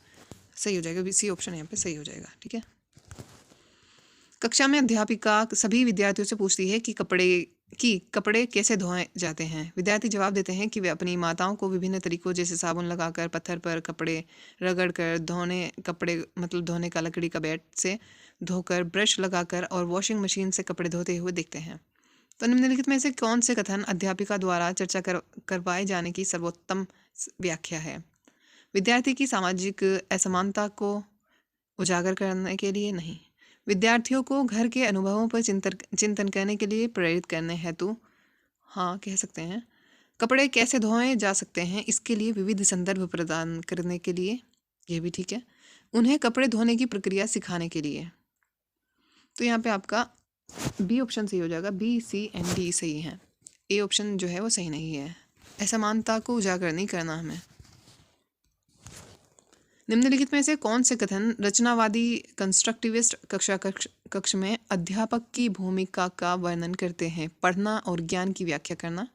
सही हो जाएगा, सी ऑप्शन यहाँ पे सही हो जाएगा। ठीक है। कक्षा में अध्यापिका सभी विद्यार्थियों से पूछती है कि कपड़े कैसे धोए जाते हैं। विद्यार्थी जवाब देते हैं कि वे अपनी माताओं को विभिन्न तरीकों जैसे साबुन लगाकर, पत्थर पर कपड़े रगड़कर, धोने का लकड़ी का बैट से धोकर, ब्रश लगाकर और वॉशिंग मशीन से कपड़े धोते हुए दिखते हैं। तो निम्नलिखित में से कौन से कथन अध्यापिका द्वारा चर्चा करवाए जाने की सर्वोत्तम व्याख्या है? विद्यार्थी की सामाजिक असमानता को उजागर करने के लिए नहीं, विद्यार्थियों को घर के अनुभवों पर चिंतन करने के लिए प्रेरित करने हेतु, हाँ कह सकते हैं। कपड़े कैसे धोए जा सकते हैं इसके लिए विविध संदर्भ प्रदान करने के लिए, ये भी ठीक है। उन्हें कपड़े धोने की प्रक्रिया सिखाने के लिए। तो यहाँ पे आपका बी ऑप्शन सही हो जाएगा। बी, सी एंड डी सही है। ए ऑप्शन जो है वो सही नहीं है। असमानता को उजागर नहीं करना हमें। निम्नलिखित में से कौन से कथन रचनावादी कंस्ट्रक्टिविस्ट कक्ष में अध्यापक की भूमिका का वर्णन करते हैं? पढ़ना और ज्ञान की व्याख्या करना,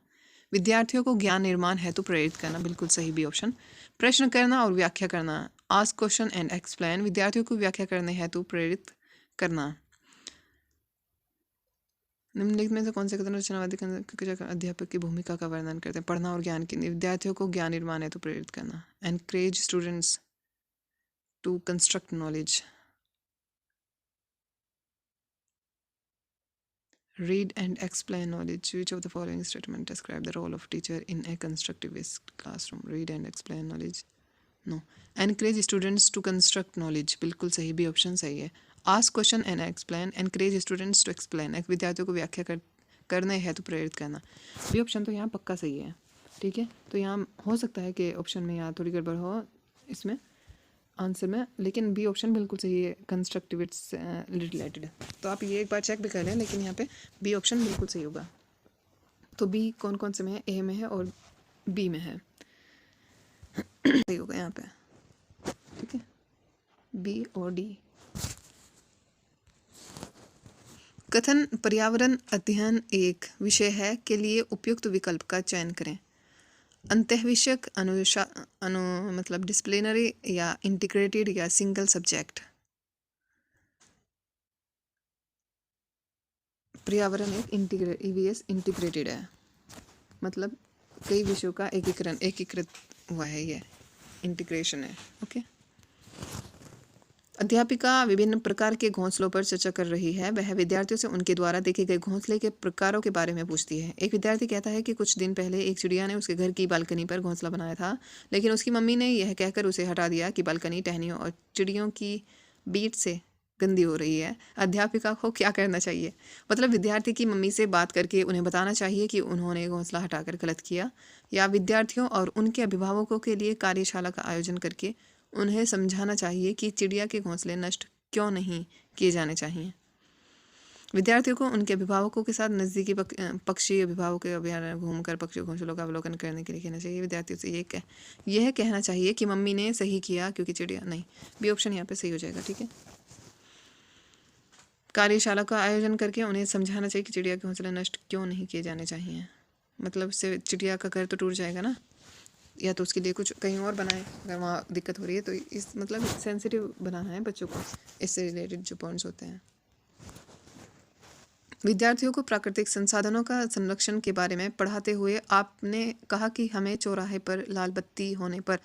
विद्यार्थियों को ज्ञान निर्माण हेतु प्रेरित करना, बिल्कुल सही बी ऑप्शन। प्रश्न करना और व्याख्या करना, आस्क क्वेश्चन एंड एक्सप्लेन, विद्यार्थियों को व्याख्या करने हेतु प्रेरित करना। निम्नलिखित में से कौन से कथन रचनावादी अध्यापक की भूमिका का वर्णन करते हैं? पढ़ना और ज्ञान की, विद्यार्थियों को ज्ञान निर्माण हेतु प्रेरित करना, encourage students to construct knowledge, read and explain knowledge. Which of the following statement describe the role of teacher in a constructivist classroom? Read and explain knowledge, no. Encourage students to construct knowledge, बिल्कुल सही, बी ऑप्शन सही है। ask question and explain, encourage students to explain, एक विद्यार्थियों को व्याख्या करने है तो प्रेरित करना, बी ऑप्शन तो यहाँ पक्का सही है। ठीक है, तो यहाँ हो सकता है कि ऑप्शन में यहाँ थोड़ी गड़बड़ हो इसमें आंसर में, लेकिन बी ऑप्शन बिल्कुल सही है, कंस्ट्रक्टिविस्ट से रिलेटेड। तो आप ये एक बार चेक भी कर लें, लेकिन यहाँ पे बी ऑप्शन बिल्कुल सही होगा। तो बी कौन कौन से में है? ए में है और बी में है, सही होगा यहाँ पे। ठीक है, बी और डी। कथन पर्यावरण अध्ययन एक विषय है के लिए उपयुक्त विकल्प का चयन करें। अंतःविषयक, मतलब डिसिप्लिनरी या इंटीग्रेटेड या सिंगल सब्जेक्ट। पर्यावरण एक ईवीएस इंटीग्रेटेड है, मतलब कई विषयों का एकीकृत हुआ है, ये इंटीग्रेशन है। ओके। अध्यापिका विभिन्न प्रकार के घोंसलों पर चर्चा कर रही है। वह विद्यार्थियों से उनके द्वारा देखे गए घोंसले के प्रकारों के बारे में पूछती है। एक विद्यार्थी कहता है कि कुछ दिन पहले एक चिड़िया ने उसके घर की बालकनी पर घोंसला बनाया था, लेकिन उसकी मम्मी ने यह कहकर उसे हटा दिया कि बालकनी टहनियों और चिड़ियों की बीट से गंदी हो रही है। अध्यापिका को क्या करना चाहिए? मतलब विद्यार्थी की मम्मी से बात करके उन्हें बताना चाहिए कि उन्होंने घोंसला हटाकर गलत किया, या विद्यार्थियों और उनके अभिभावकों के लिए कार्यशाला का आयोजन करके उन्हें समझाना चाहिए कि चिड़िया के घोंसले नष्ट क्यों नहीं किए जाने चाहिए। विद्यार्थियों को उनके अभिभावकों के साथ नज़दीकी पक्षी अभिभावक के अभ्यारण्य घूमकर पक्षी घोंसलों का अवलोकन करने के लिए कहना चाहिए। विद्यार्थियों से यह कहना चाहिए कि मम्मी ने सही किया क्योंकि चिड़िया नहीं, बी ऑप्शन यहाँ पे सही हो जाएगा। ठीक है, कार्यशाला का आयोजन करके उन्हें समझाना चाहिए कि चिड़िया के घोंसले नष्ट क्यों नहीं किए जाने चाहिए। मतलब से चिड़िया का घर तो टूट जाएगा ना, या तो उसके लिए कुछ कहीं और बनाए अगर वहाँ दिक्कत हो रही है। तो इस मतलब सेंसिटिव बनाना है बच्चों को, इससे रिलेटेड जो पॉइंट्स होते हैं। विद्यार्थियों को प्राकृतिक संसाधनों का संरक्षण के बारे में पढ़ाते हुए आपने कहा कि हमें चौराहे पर लाल बत्ती होने पर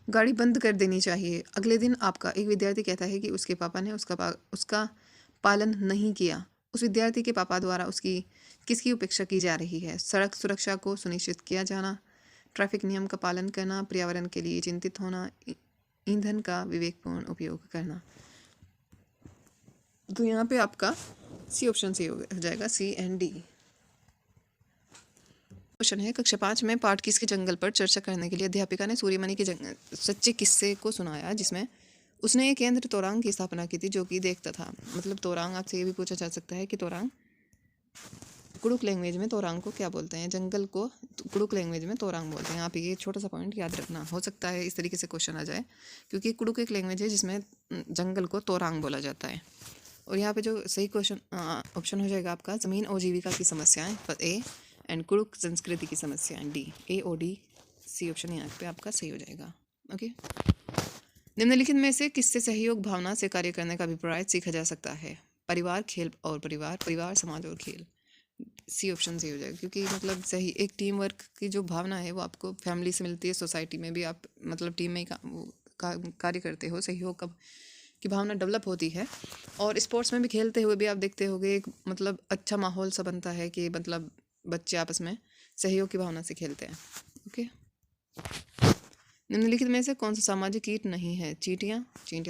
गाड़ी बंद कर देनी चाहिए। अगले दिन आपका एक विद्यार्थी कहता है कि उसके पापा ने उसका पालन नहीं किया। उस विद्यार्थी के पापा द्वारा किसकी उपेक्षा की जा रही है? सड़क सुरक्षा को सुनिश्चित किया जाना, ट्रैफिक नियम का पालन करना, पर्यावरण के लिए चिंतित होना, ईंधन का विवेकपूर्ण उपयोग करना। तो यहाँ पे आपका सी ऑप्शन सही हो जाएगा, सी एंड डी। क्वेश्चन है कक्षा 5 में पाठ किसके जंगल पर चर्चा करने के लिए अध्यापिका ने सूर्यमणि के सच्चे किस्से को सुनाया, जिसमें उसने एक केंद्र तोरांग की स्थापना की थी जो कि देखता था। मतलब तोरांग, आपसे ये भी पूछा जा सकता है कि तोरांग कुड़ुक लैंग्वेज में तोरांग को क्या बोलते हैं? जंगल को कुड़ुक लैंग्वेज में तोरांग बोलते हैं। आप ये छोटा सा पॉइंट याद रखना, हो सकता है इस तरीके से क्वेश्चन आ जाए, क्योंकि कुड़ुक एक लैंग्वेज है जिसमें जंगल को तोरांग बोला जाता है। और यहाँ पे जो सही क्वेश्चन ऑप्शन हो जाएगा आपका ज़मीन और जीविका की समस्याएं ए, एंड कुड़ुक संस्कृति की समस्याएं डी। ए और डी, सी ऑप्शन यहाँ पे आपका सही हो जाएगा। ओके। निम्नलिखित में से किससे सहयोग भावना से कार्य करने का अभिप्राय सीखा जा सकता है? परिवार, खेल और परिवार, समाज और खेल। सी ऑप्शन सही हो जाएगा, क्योंकि मतलब सही एक टीम वर्क की जो भावना है वो आपको फैमिली से मिलती है, सोसाइटी में भी आप मतलब टीम में ही कार्य करते हो, सहयोग की भावना डेवलप होती है। और स्पोर्ट्स में भी खेलते हुए भी आप देखते होगे एक मतलब अच्छा माहौल सा बनता है कि मतलब बच्चे आपस में सहयोग की भावना से खेलते हैं। ओके। निम्नलिखित में से कौन सा सामाजिक कीट नहीं है? चींटियाँ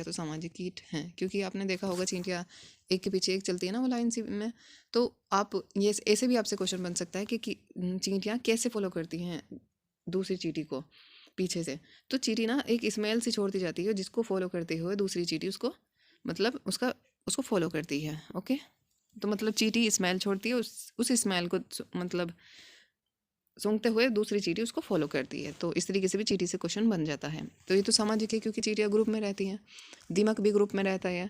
तो सामाजिक कीट हैं, क्योंकि आपने देखा होगा चींटियाँ एक के पीछे एक चलती है ना वो लाइन सी में। तो आप ये ऐसे भी आपसे क्वेश्चन बन सकता है कि चींटियाँ कैसे फॉलो करती हैं दूसरी चींटी को पीछे से? तो चींटी ना एक स्मेल से छोड़ती जाती है, जिसको फॉलो करते हुए दूसरी चींटी उसको मतलब उसको फॉलो करती है। ओके। तो मतलब चींटी स्मेल छोड़ती है, उस स्मेल को मतलब सूंघते हुए दूसरी चींटी उसको फॉलो करती है। तो इस तरीके से भी चींटी से क्वेश्चन बन जाता है। तो ये तो सामाजिक है, क्योंकि चींटियाँ ग्रुप में रहती हैं। दीमक भी ग्रुप में रहता है,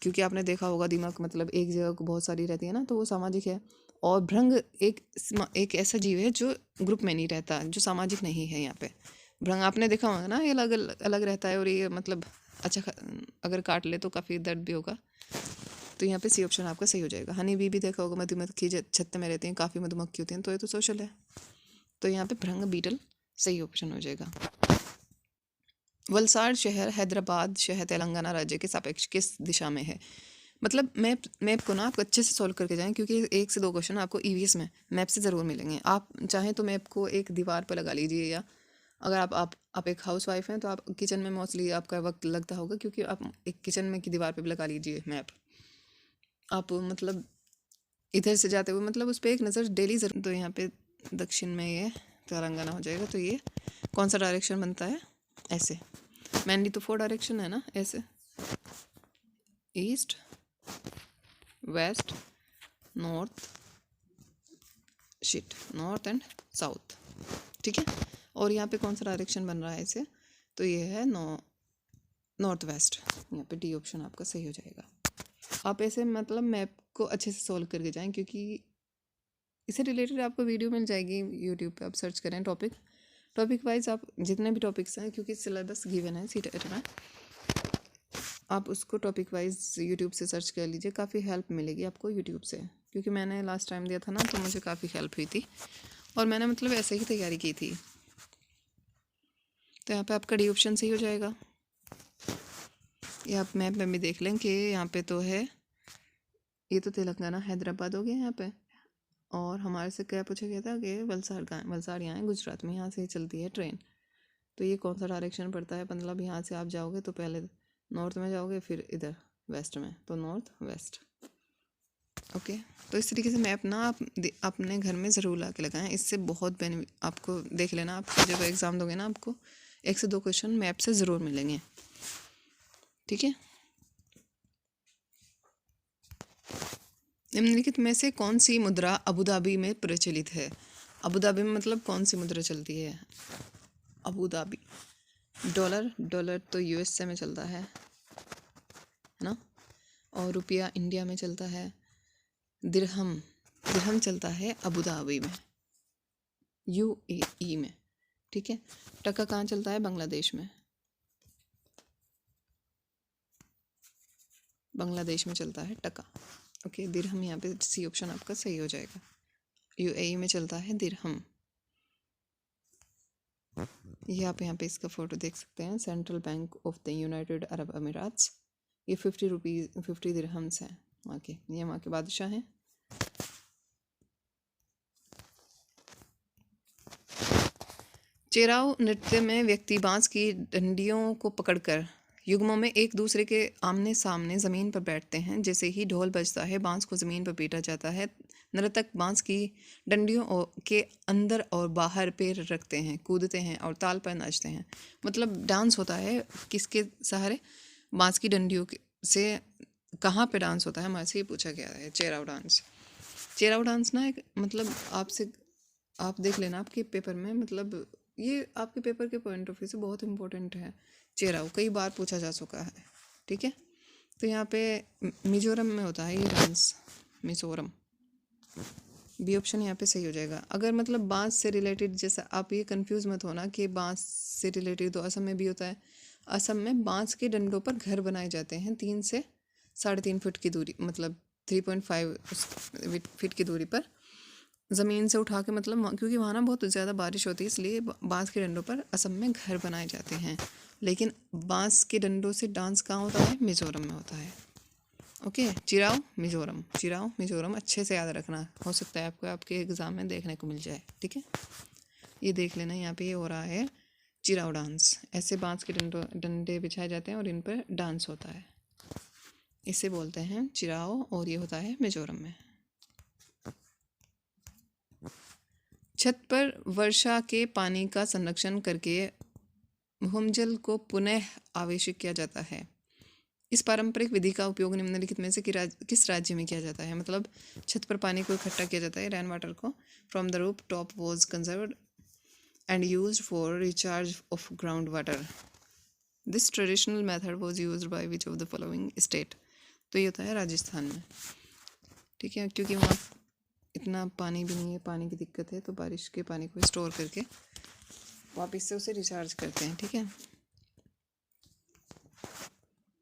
क्योंकि आपने देखा होगा दीमक मतलब एक जगह को बहुत सारी रहती है ना, तो वो सामाजिक है। और भृंग एक ऐसा जीव है जो ग्रुप में नहीं रहता, जो सामाजिक नहीं है। यहाँ पे भृंग आपने देखा होगा ना, ये अलग अलग रहता है। और ये मतलब अच्छा अगर काट ले तो काफ़ी दर्द भी होगा। तो यहाँ पे सी ऑप्शन आपका सही हो जाएगा। हनी बी भी देखा होगा, मधुमक्खी छत्ते में रहती हैं, काफ़ी मधुमक्खी होती हैं, तो ये तो सोशल है। तो यहाँ पे भृंग बीटल सही ऑप्शन हो जाएगा। वलसाड शहर हैदराबाद शहर तेलंगाना राज्य के सापेक्ष किस दिशा में है? मतलब मैप को ना आप अच्छे से सॉल्व करके जाएं, क्योंकि 1 से 2 क्वेश्चन आपको ईवीएस में मैप से ज़रूर मिलेंगे। आप चाहें तो मैप को एक दीवार पर लगा लीजिए, या अगर आप एक हाउस वाइफ हैं तो आप किचन में मोस्टली आपका वक्त लगता होगा, क्योंकि आप एक किचन में की दीवार पर भी लगा लीजिए मैप। आप मतलब इधर से जाते हुए मतलब उस पर एक नज़र डेली ज़रूर। तो यहाँ पे दक्षिण में ये तेलंगाना हो जाएगा। तो ये कौन सा डायरेक्शन बनता है? ऐसे मेनली तो 4 डायरेक्शन है ना, ऐसे east, west, north north and south, ठीक है। और यहाँ पे कौन सा डायरेक्शन बन रहा है ऐसे? तो ये है नॉर्थ वेस्ट। यहाँ पे डी ऑप्शन आपका सही हो जाएगा। आप ऐसे मतलब मैप को अच्छे से सॉल्व करके जाएं, क्योंकि इससे रिलेटेड आपको वीडियो मिल जाएगी यूट्यूब पे। आप सर्च करें टॉपिक वाइज, आप जितने भी टॉपिक्स हैं, क्योंकि सिलेबस गिवन है सीटेट में, आप उसको टॉपिक वाइज यूट्यूब से सर्च कर लीजिए। काफ़ी हेल्प मिलेगी आपको यूट्यूब से, क्योंकि मैंने लास्ट टाइम दिया था ना, तो मुझे काफ़ी हेल्प हुई थी, और मैंने मतलब ऐसे ही तैयारी की थी। तो यहाँ पे आपका डी ऑप्शन सही हो जाएगा। ये आप मैप में भी देख लें कि यहाँ पे तो है, ये तो तेलंगाना हैदराबाद हो गया यहाँ पे। और हमारे से क्या पूछा गया था कि वलसाड़ यहाँ है गुजरात में, यहाँ से चलती है ट्रेन। तो ये कौन सा डायरेक्शन पड़ता है? मतलब यहाँ से आप जाओगे तो पहले नॉर्थ में जाओगे, फिर इधर वेस्ट में, तो नॉर्थ वेस्ट। ओके, तो इस तरीके से मैप ना आप अपने घर में ज़रूर ला के लगाएं। इससे बहुत आपको देख लेना, आप जब एग्ज़ाम दोगे ना, आपको 1 से 2 क्वेश्चन मैप से ज़रूर मिलेंगे, ठीक है। निम्नलिखित में से कौन सी मुद्रा अबू धाबी में प्रचलित है? अबू धाबी में मतलब कौन सी मुद्रा चलती है? अबू धाबी डॉलर तो यूएसए में चलता है ना। और रुपया इंडिया में चलता है। दिरहम चलता है अबू धाबी में, यूएई में, ठीक है। टका कहाँ चलता है? बांग्लादेश में, बांग्लादेश में चलता है टका। ओके, दिरहम यहाँ पे सी ऑप्शन आपका सही हो जाएगा। यूएई में चलता है दिरहम। ये आप यहाँ पे इसका फ़ोटो देख सकते हैं, Central Bank of the United Arab Emirates. ये 50 दिरहम्स हैं वहाँ के, ये वहाँ के बादशाह हैं। चेराव नृत्य में व्यक्ति बांस की डंडियों को पकड़कर युग्मों में एक दूसरे के आमने सामने ज़मीन पर बैठते हैं। जैसे ही ढोल बजता है, बांस को ज़मीन पर पीटा जाता है। नर्तक बांस की डंडियों के अंदर और बाहर पैर रखते हैं, कूदते हैं और ताल पर नाचते हैं। मतलब डांस होता है किसके सहारे? बांस की डंडियों से। कहाँ पे डांस होता है? हमारे से ये पूछा गया है। चेराव डांस ना एक मतलब आपसे आप देख लेना आपके पेपर में, मतलब ये आपके पेपर के पॉइंट ऑफ व्यू से बहुत इंपॉर्टेंट है। चेराव कई बार पूछा जा चुका है, ठीक है। तो यहाँ पे मिजोरम में होता है ये डांस, मिजोरम। बी ऑप्शन यहाँ पे सही हो जाएगा। अगर मतलब बांस से रिलेटेड, जैसा आप ये कंफ्यूज मत होना कि बांस से रिलेटेड तो असम में भी होता है। असम में बांस के डंडों पर घर बनाए जाते हैं 3 से 3.5 फुट की दूरी, मतलब 3.5 फीट की दूरी पर ज़मीन से उठा के, मतलब क्योंकि वहाँ ना बहुत ज़्यादा बारिश होती है, इसलिए बांस के डंडों पर असम में घर बनाए जाते हैं। लेकिन बांस के डंडों से डांस कहाँ होता है? मिज़ोरम में होता है। ओके, चिराव मिज़ोरम अच्छे से याद रखना, हो सकता है आपको आपके एग्ज़ाम में देखने को मिल जाए, ठीक है। ये देख लेना, यहाँ पे ये हो रहा है चिराव डांस। ऐसे बांस के डंडे बिछाए जाते हैं और इन पर डांस होता है, इसे बोलते हैं चिराव, और ये होता है मिज़ोरम में। छत पर वर्षा के पानी का संरक्षण करके भूमजल को पुनः आवेशित किया जाता है। इस पारंपरिक विधि का उपयोग निम्नलिखित में से किस राज्य में किया जाता है? मतलब छत पर पानी को इकट्ठा किया जाता है, रेन वाटर को, from the roof top was conserved and used for recharge of ground water. This traditional method was used by which of the following state? तो ये होता है राजस्थान में, ठीक है, क्योंकि वहाँ इतना पानी भी नहीं है, पानी की दिक्कत है, तो बारिश के पानी को स्टोर करके वापस से उसे रिचार्ज करते हैं, ठीक है।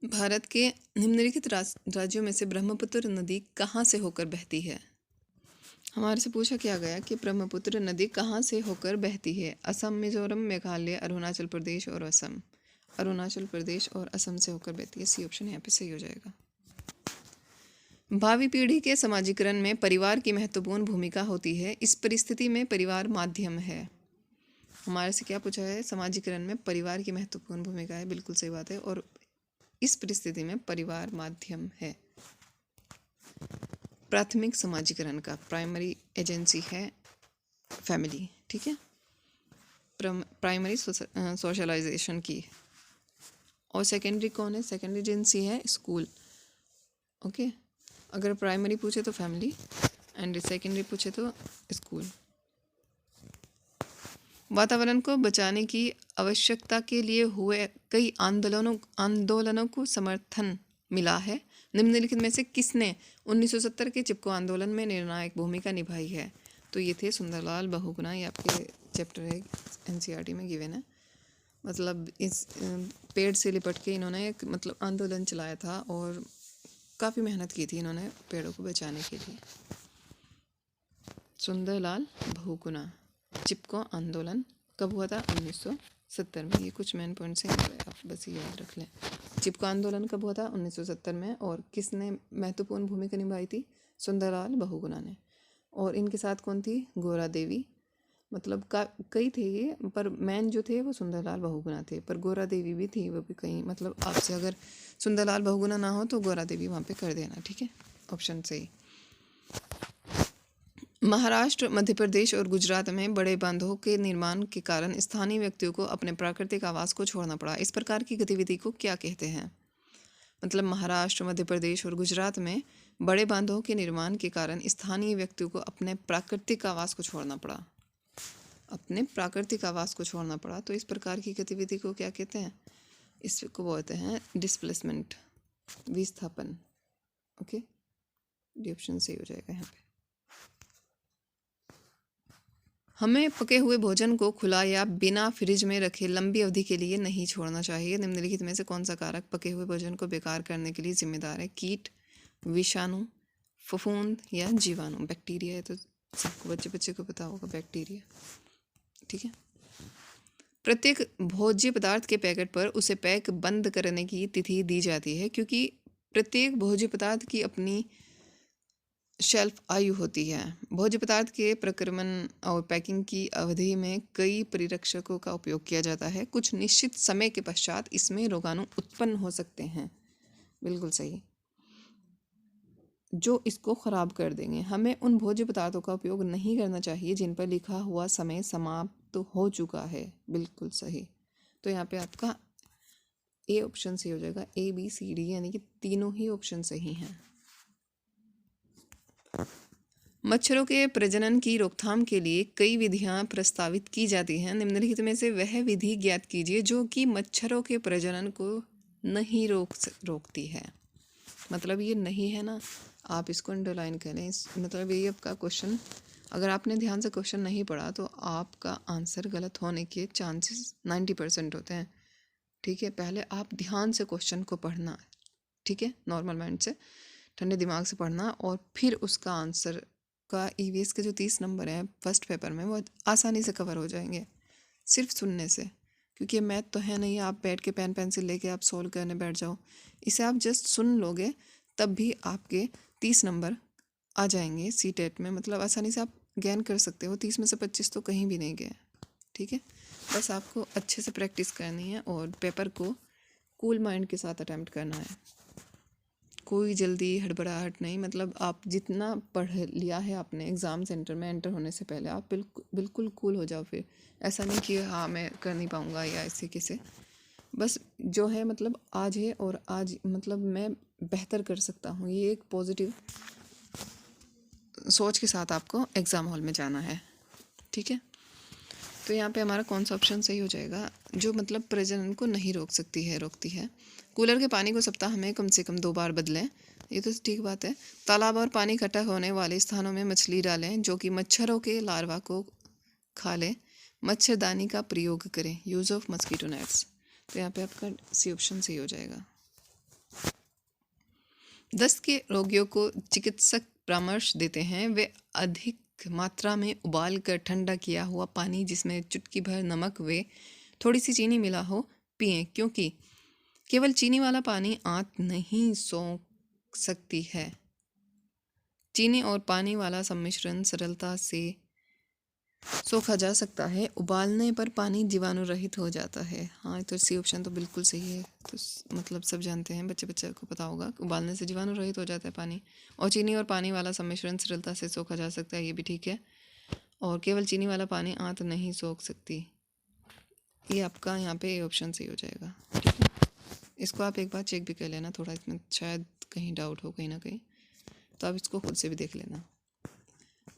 भारत के निम्नलिखित राज्यों में से ब्रह्मपुत्र नदी कहाँ से होकर बहती है? हमारे से पूछा क्या गया कि ब्रह्मपुत्र नदी कहाँ से होकर बहती है? असम, मिजोरम, मेघालय, अरुणाचल प्रदेश और असम। अरुणाचल प्रदेश और असम से होकर बहती है। सी ऑप्शन यहाँ पे सही हो जाएगा। भावी पीढ़ी के समाजीकरण में परिवार की महत्वपूर्ण भूमिका होती है। इस परिस्थिति में परिवार माध्यम है। हमारे से क्या पूछा है? समाजीकरण में परिवार की महत्वपूर्ण भूमिका है, बिल्कुल सही बात है। और इस परिस्थिति में परिवार माध्यम है। प्राथमिक समाजीकरण का प्राइमरी एजेंसी है फैमिली, ठीक है, प्राइमरी सोशलाइजेशन की। और सेकेंडरी कौन है? सेकेंडरी एजेंसी है स्कूल, ओके। अगर प्राइमरी पूछे तो फैमिली एंड सेकेंडरी पूछे तो स्कूल। वातावरण को बचाने की आवश्यकता के लिए हुए कई आंदोलनों को समर्थन मिला है। निम्नलिखित में से किसने 1970 के चिपको आंदोलन में निर्णायक भूमिका निभाई है? तो ये थे सुंदरलाल बहुगुणा। ये आपके चैप्टर है, एनसीईआरटी में गिवन है। मतलब इस पेड़ से लिपट के इन्होंने एक मतलब आंदोलन चलाया था और काफ़ी मेहनत की थी इन्होंने पेड़ों को बचाने के लिए। सुंदरलाल बहुगुणा। चिपको आंदोलन कब हुआ था? 1970 में। ये कुछ मेन पॉइंट्स हैं, आप बस ये याद रख लें। चिपको आंदोलन कब हुआ था? 1970 में। और किसने महत्वपूर्ण भूमिका निभाई थी? सुंदरलाल बहुगुणा ने। और इनके साथ कौन थी? गोरा देवी। मतलब कई थे ये, पर मैन जो थे वो सुंदरलाल बहुगुणा थे, पर गोरा देवी भी थी, वो भी कहीं। मतलब आपसे अगर सुंदरलाल बहुगुणा ना हो तो गोरा देवी वहाँ पे कर देना, ठीक है, ऑप्शन सही। महाराष्ट्र, मध्य प्रदेश और गुजरात में बड़े बांधों के निर्माण के कारण स्थानीय व्यक्तियों को अपने प्राकृतिक आवास को छोड़ना पड़ा। इस प्रकार की गतिविधि को क्या कहते हैं? मतलब महाराष्ट्र, मध्य प्रदेश और गुजरात में बड़े बांधों के निर्माण के कारण स्थानीय व्यक्तियों को अपने प्राकृतिक आवास को छोड़ना पड़ा। अपने प्राकृतिक आवास को छोड़ना पड़ा, तो इस प्रकार की गतिविधि को क्या कहते हैं? इसको बोलते हैं डिस्प्लेसमेंट, विस्थापन, ओके। डी ऑप्शन सही हो जाएगा यहाँ पे। हमें पके हुए भोजन को खुला या बिना फ्रिज में रखे लंबी अवधि के लिए नहीं छोड़ना चाहिए। निम्नलिखित में से कौन सा कारक पके हुए भोजन को बेकार करने के लिए जिम्मेदार है? कीट, विषाणु, फफूंद या जीवाणु? बैक्टीरिया है, तो सबको बच्चे को पता होगा बैक्टीरिया, ठीक है। प्रत्येक भोज्य पदार्थ के पैकेट पर उसे पैक बंद करने की तिथि दी जाती है, क्योंकि प्रत्येक भोज्य पदार्थ की अपनी शेल्फ आयु होती है। भोज्य पदार्थ के प्रक्रमण और पैकिंग की अवधि में कई परिरक्षकों का उपयोग किया जाता है। कुछ निश्चित समय के पश्चात इसमें रोगाणु उत्पन्न हो सकते हैं, बिल्कुल सही, जो इसको ख़राब कर देंगे। हमें उन भोज्य पदार्थों का उपयोग नहीं करना चाहिए जिन पर लिखा हुआ समय समाप्त हो चुका है, बिल्कुल सही। तो यहाँ पे आपका ए ऑप्शन सही हो जाएगा। ए, बी, सी, डी, यानी कि तीनों ही ऑप्शन सही हैं। मच्छरों के प्रजनन की रोकथाम के लिए कई विधियां प्रस्तावित की जाती हैं। निम्नलिखित में से वह विधि ज्ञात कीजिए जो कि मच्छरों के प्रजनन को नहीं रोकती है। मतलब ये नहीं है ना, आप इसको अंडरलाइन करें। मतलब ये आपका क्वेश्चन, अगर आपने ध्यान से क्वेश्चन नहीं पढ़ा तो आपका आंसर गलत होने के चांसेस 90% होते हैं, ठीक है। पहले आप ध्यान से क्वेश्चन को पढ़ना, ठीक है, नॉर्मल माइंड से, ठंडे दिमाग से पढ़ना, और फिर उसका आंसर का ईवीएस के जो 30 नंबर हैं फर्स्ट पेपर में, वो आसानी से कवर हो जाएंगे सिर्फ सुनने से। क्योंकि मैथ तो है नहीं आप बैठ के पेन पेंसिल लेके आप सोल्व करने बैठ जाओ। इसे आप जस्ट सुन लोगे तब भी आपके 30 नंबर आ जाएंगे सीटेट में। मतलब आसानी से आप गेन कर सकते हो। 30 में से 25 तो कहीं भी नहीं गए, ठीक है। बस आपको अच्छे से प्रैक्टिस करनी है और पेपर को कूल माइंड के साथ अटैम्प्ट करना है। कोई जल्दी हड़बड़ाहट नहीं। मतलब आप जितना पढ़ लिया है आपने एग्ज़ाम सेंटर में एंटर होने से पहले, आप बिल्कुल कूल हो जाओ। फिर ऐसा नहीं कि हाँ मैं कर नहीं पाऊँगा या ऐसे कैसे, बस जो है मतलब आज है और आज मतलब मैं बेहतर कर सकता हूँ, ये एक पॉजिटिव सोच के साथ आपको एग्ज़ाम हॉल में जाना है। ठीक है, तो यहाँ पे हमारा कौन सा ऑप्शन सही हो जाएगा? जो मतलब प्रजनन को नहीं रोकती है। कूलर के पानी को सप्ताह में कम से कम 2 बार बदलें, ये तो ठीक बात है। तालाब और पानी इकट्ठा होने वाले स्थानों में मछली डालें जो कि मच्छरों के लार्वा को खा लें। मच्छरदानी का प्रयोग करें, यूज़ ऑफ मस्कीटो नेट्स। तो यहाँ पे आपका सी ऑप्शन सही हो जाएगा। दस्त के रोगियों को चिकित्सक परामर्श देते हैं वे अधिक मात्रा में उबाल कर ठंडा किया हुआ पानी जिसमें चुटकी भर नमक व थोड़ी सी चीनी मिला हो पिएं, क्योंकि केवल चीनी वाला पानी आंत नहीं सोख सकती है। चीनी और पानी वाला सम्मिश्रण सरलता से सोखा जा सकता है, उबालने पर पानी जीवाणु रहित हो जाता है। हाँ, तो सी ऑप्शन तो बिल्कुल सही है। तो मतलब सब जानते हैं, बच्चे को पता होगा, उबालने से जीवाणु रहित हो जाता है पानी। और चीनी और पानी वाला सम्मिश्रण सरलता से सोखा जा सकता है, ये भी ठीक है। और केवल चीनी वाला पानी आंत नहीं सोख सकती, ये आपका यहाँ पे ऑप्शन सही हो जाएगा। ठीक है, इसको आप एक बार चेक भी कर लेना, थोड़ा इसमें शायद कहीं डाउट हो कहीं ना कहीं, तो आप इसको खुद से भी देख लेना।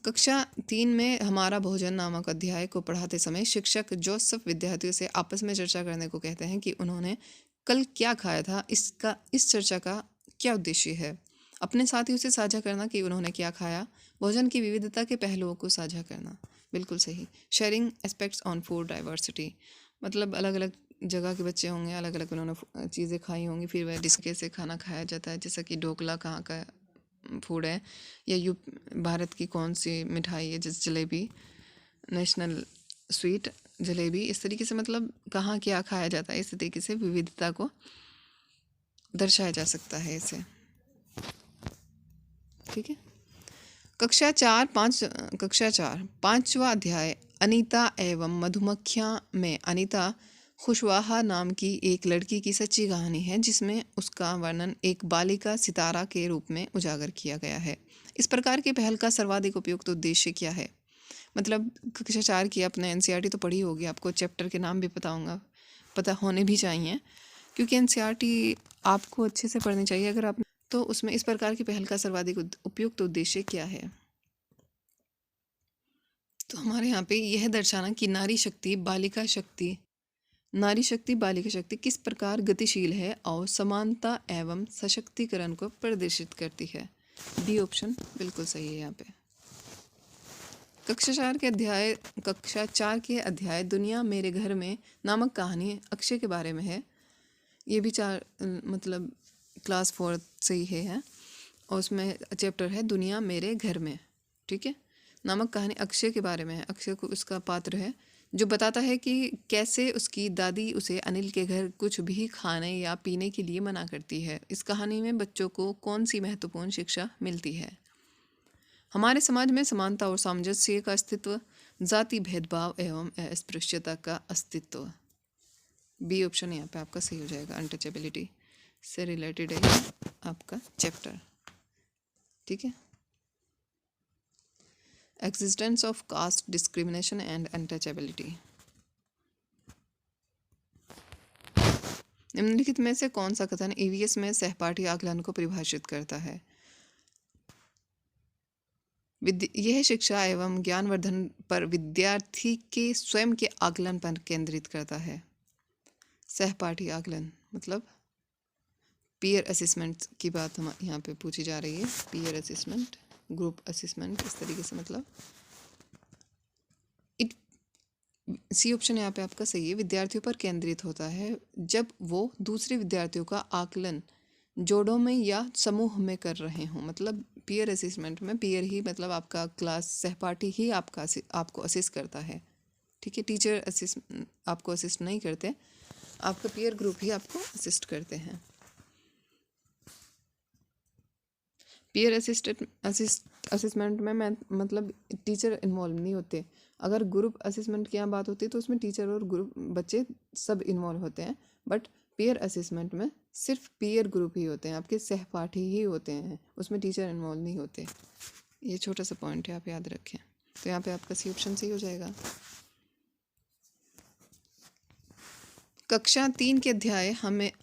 कक्षा 3 में हमारा भोजन नामक अध्याय को पढ़ाते समय शिक्षक जोसेफ विद्यार्थियों से आपस में चर्चा करने को कहते हैं कि उन्होंने कल क्या खाया था। इस चर्चा का क्या उद्देश्य है? अपने साथियों से साझा करना कि उन्होंने क्या खाया। भोजन की विविधता के पहलुओं को साझा करना, बिल्कुल सही। Sharing aspects on food diversity, मतलब अलग अलग जगह के बच्चे होंगे, अलग अलग उन्होंने चीज़ें खाई होंगी, फिर वह डिस्के से खाना खाया जाता है। जैसा कि ढोकला कहाँ का फूड है, या भारत की कौन सी मिठाई है, जैसे जलेबी, नेशनल स्वीट जलेबी, इस तरीके से मतलब कहाँ क्या खाया जाता है, इस तरीके से विविधता को दर्शाया जा सकता है इसे। ठीक है, कक्षा 4 5वां अध्याय अनीता एवं मधुमक्खियाँ में अनीता खुशवाहा नाम की एक लड़की की सच्ची कहानी है, जिसमें उसका वर्णन एक बालिका सितारा के रूप में उजागर किया गया है। इस प्रकार की पहल का सर्वाधिक उपयुक्त उद्देश्य क्या है? मतलब कक्षा 4 की आपने एनसीईआरटी तो पढ़ी होगी, आपको चैप्टर के नाम भी पता होने भी चाहिए, क्योंकि एनसीईआरटी आपको अच्छे से पढ़नी चाहिए। अगर आप तो उसमें इस प्रकार की पहल का सर्वाधिक उपयुक्त उद्देश्य क्या है? तो हमारे यहाँ पे यह दर्शाना कि नारी शक्ति बालिका शक्ति किस प्रकार गतिशील है और समानता एवं सशक्तिकरण को प्रदर्शित करती है। बी ऑप्शन बिल्कुल सही है यहाँ पे। कक्षा 4 के अध्याय दुनिया मेरे घर में नामक कहानी अक्षय के बारे में है। ये भी मतलब क्लास 4 से ही है और उसमें चैप्टर है दुनिया मेरे घर में। ठीक है, नामक कहानी अक्षय के बारे में है। अक्षय को उसका पात्र है जो बताता है कि कैसे उसकी दादी उसे अनिल के घर कुछ भी खाने या पीने के लिए मना करती है। इस कहानी में बच्चों को कौन सी महत्वपूर्ण शिक्षा मिलती है? हमारे समाज में समानता और सामंजस्य का अस्तित्व, जाति भेदभाव एवं अस्पृश्यता का अस्तित्व। बी ऑप्शन यहाँ पे आपका सही हो जाएगा। अनटचेबिलिटी से रिलेटेड है आपका चैप्टर। ठीक है, existence of caste discrimination and untouchability. निम्नलिखित में से कौन सा कथन ईवीएस में सहपाठी आकलन को परिभाषित करता है? यह शिक्षा एवं ज्ञानवर्धन पर विद्यार्थी के स्वयं के आकलन पर केंद्रित करता है। सहपाठी आकलन मतलब पीयर असेसमेंट की बात हम यहाँ पे पूछी जा रही है। पीयर असेसमेंट, ग्रुप असेसमेंट, इस तरीके से मतलब सी ऑप्शन यहाँ पे आपका सही है। विद्यार्थियों पर केंद्रित होता है जब वो दूसरे विद्यार्थियों का आकलन जोड़ों में या समूह में कर रहे हों। मतलब पीयर असेसमेंट में पीयर ही मतलब आपका क्लास सहपाठी ही आपको असिस्ट करता है। ठीक है, टीचर आपको असिस्ट नहीं करते, आपका पीयर ग्रुप ही आपको असिस्ट करते हैं। पीयर असिस्टमेंट में मैं मतलब टीचर इन्वॉल्व नहीं होते। अगर ग्रुप असेसमेंट की यहाँ बात होती है तो उसमें टीचर और ग्रुप बच्चे सब इन्वॉल्व होते हैं, बट पीयर असेसमेंट में सिर्फ पीयर ग्रुप ही होते हैं, आपके सहपाठी ही होते हैं, उसमें टीचर इन्वॉल्व नहीं होते। ये छोटा सा पॉइंट है, आप याद रखें। तो यहाँ पे आपका सी ऑप्शन सही हो जाएगा। कक्षा 3 के अध्याय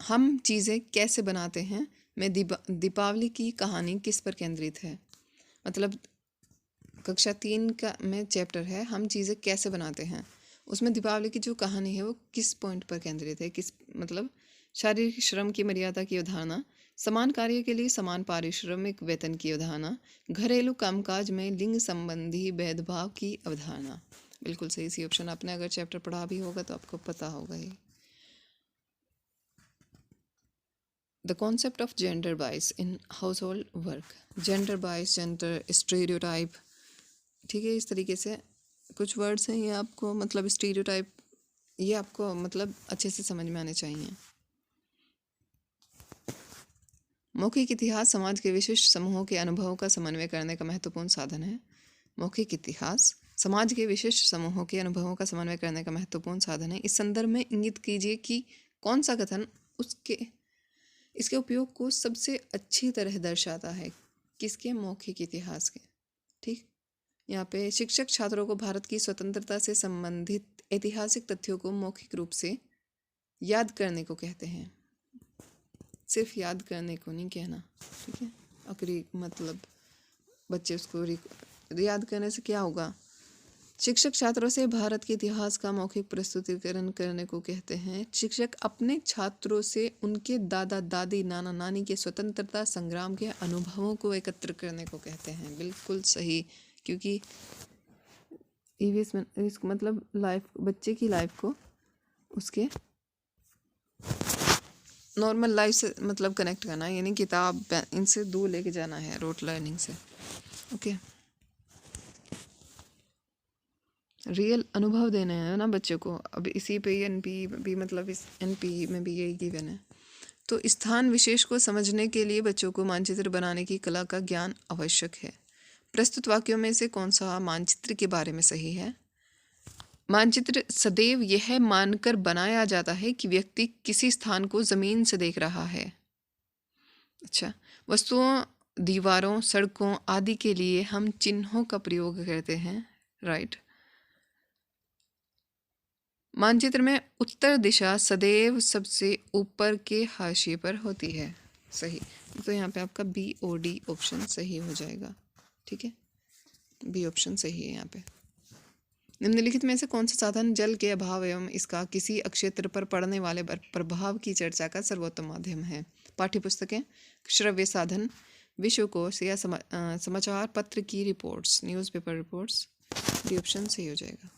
हम चीज़ें कैसे बनाते हैं में दीपावली की कहानी किस पर केंद्रित है। मतलब कक्षा 3 का में चैप्टर है हम चीज़ें कैसे बनाते हैं, उसमें दीपावली की जो कहानी है वो किस पॉइंट पर केंद्रित है, किस मतलब शारीरिक श्रम की मर्यादा की अवधारणा, समान कार्य के लिए समान पारिश्रमिक वेतन की अवधारणा, घरेलू कामकाज में लिंग संबंधी भेदभाव की अवधारणा। बिल्कुल सही सी ऑप्शन। आपने अगर चैप्टर पढ़ा भी होगा तो आपको पता होगा ये। द कॉन्सेप्ट ऑफ जेंडर बाइस in house hold work. Gender बाइस, जेंडर स्टीरियोटाइप, ठीक है, इस तरीके से कुछ वर्ड्स हैं ये आपको मतलब स्टीरियोटाइप, ये आपको मतलब अच्छे से समझ में आने चाहिए। मौखिक इतिहास समाज के विशिष्ट समूहों के अनुभवों का समन्वय करने का महत्वपूर्ण साधन है। मौखिक इतिहास समाज के विशिष्ट समूहों के अनुभवों का समन्वय करने का महत्वपूर्ण साधन है। इस संदर्भ में इंगित कीजिए कि कौन सा कथन इसके उपयोग को सबसे अच्छी तरह दर्शाता है। किसके? मौखिक इतिहास के। ठीक, यहाँ पे शिक्षक छात्रों को भारत की स्वतंत्रता से संबंधित ऐतिहासिक तथ्यों को मौखिक रूप से याद करने को कहते हैं। सिर्फ याद करने को नहीं कहना, ठीक है। आखिरी मतलब बच्चे उसको याद करने से क्या होगा। शिक्षक छात्रों से भारत के इतिहास का मौखिक प्रस्तुतिकरण करने को कहते हैं। शिक्षक अपने छात्रों से उनके दादा दादी नाना नानी के स्वतंत्रता संग्राम के अनुभवों को एकत्र करने को कहते हैं। बिल्कुल सही, क्योंकि ईवीएस में इसको मतलब लाइफ, बच्चे की लाइफ को उसके नॉर्मल लाइफ से मतलब कनेक्ट करना है, यानी किताब इनसे दूर लेके जाना है, रोट लर्निंग से। ओके, रियल अनुभव देने हैं ना बच्चे को। अब इसी पे एनपी भी मतलब इस एनपी में भी यही गिवन है। तो स्थान विशेष को समझने के लिए बच्चों को मानचित्र बनाने की कला का ज्ञान आवश्यक है। प्रस्तुत वाक्यों में से कौन सा मानचित्र के बारे में सही है? मानचित्र सदैव यह मानकर बनाया जाता है कि व्यक्ति किसी स्थान को जमीन से देख रहा है। अच्छा, वस्तुओं, दीवारों, सड़कों आदि के लिए हम चिन्हों का प्रयोग करते हैं। राइट। मानचित्र में उत्तर दिशा सदैव सबसे ऊपर के हाशिए पर होती है। सही। तो यहाँ पे आपका बी ओ डी ऑप्शन सही हो जाएगा। ठीक है, बी ऑप्शन सही है यहाँ पे। निम्नलिखित में से कौन सा साधन जल के अभाव एवं इसका किसी क्षेत्र पर पड़ने वाले प्रभाव की चर्चा का सर्वोत्तम माध्यम है? पाठ्यपुस्तकें, श्रव्य साधन, विश्वकोश या समाचार पत्र की reports, newspaper reports. D option सही हो जाएगा।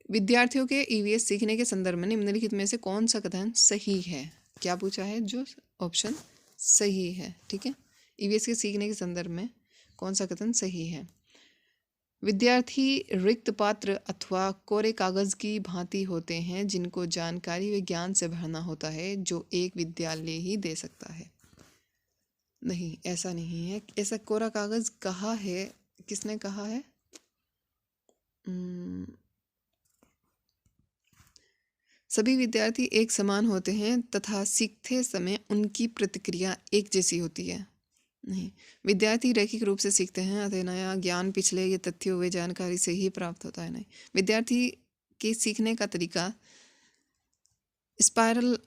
विद्यार्थियों के ईवीएस सीखने के संदर्भ में निम्नलिखित में से कौन सा कथन सही है? क्या पूछा है? जो ऑप्शन सही है। ठीक है, ईवीएस के सीखने के संदर्भ में कौन सा कथन सही है? विद्यार्थी रिक्त पात्र अथवा कोरे कागज की भांति होते हैं जिनको जानकारी व ज्ञान से भरना होता है, जो एक विद्यालय ही दे सकता है। नहीं, ऐसा नहीं है। ऐसा कोरा कागज कहा है, किसने कहा है? सभी विद्यार्थी एक समान होते हैं तथा सीखते समय उनकी प्रतिक्रिया एक जैसी होती है। नहीं, विद्यार्थी रैखिक रूप से सीखते हैं, अतः नया ज्ञान पिछले ये तथ्यों व जानकारी से ही प्राप्त होता है। नहीं, विद्यार्थी के सीखने का तरीका स्पाइरल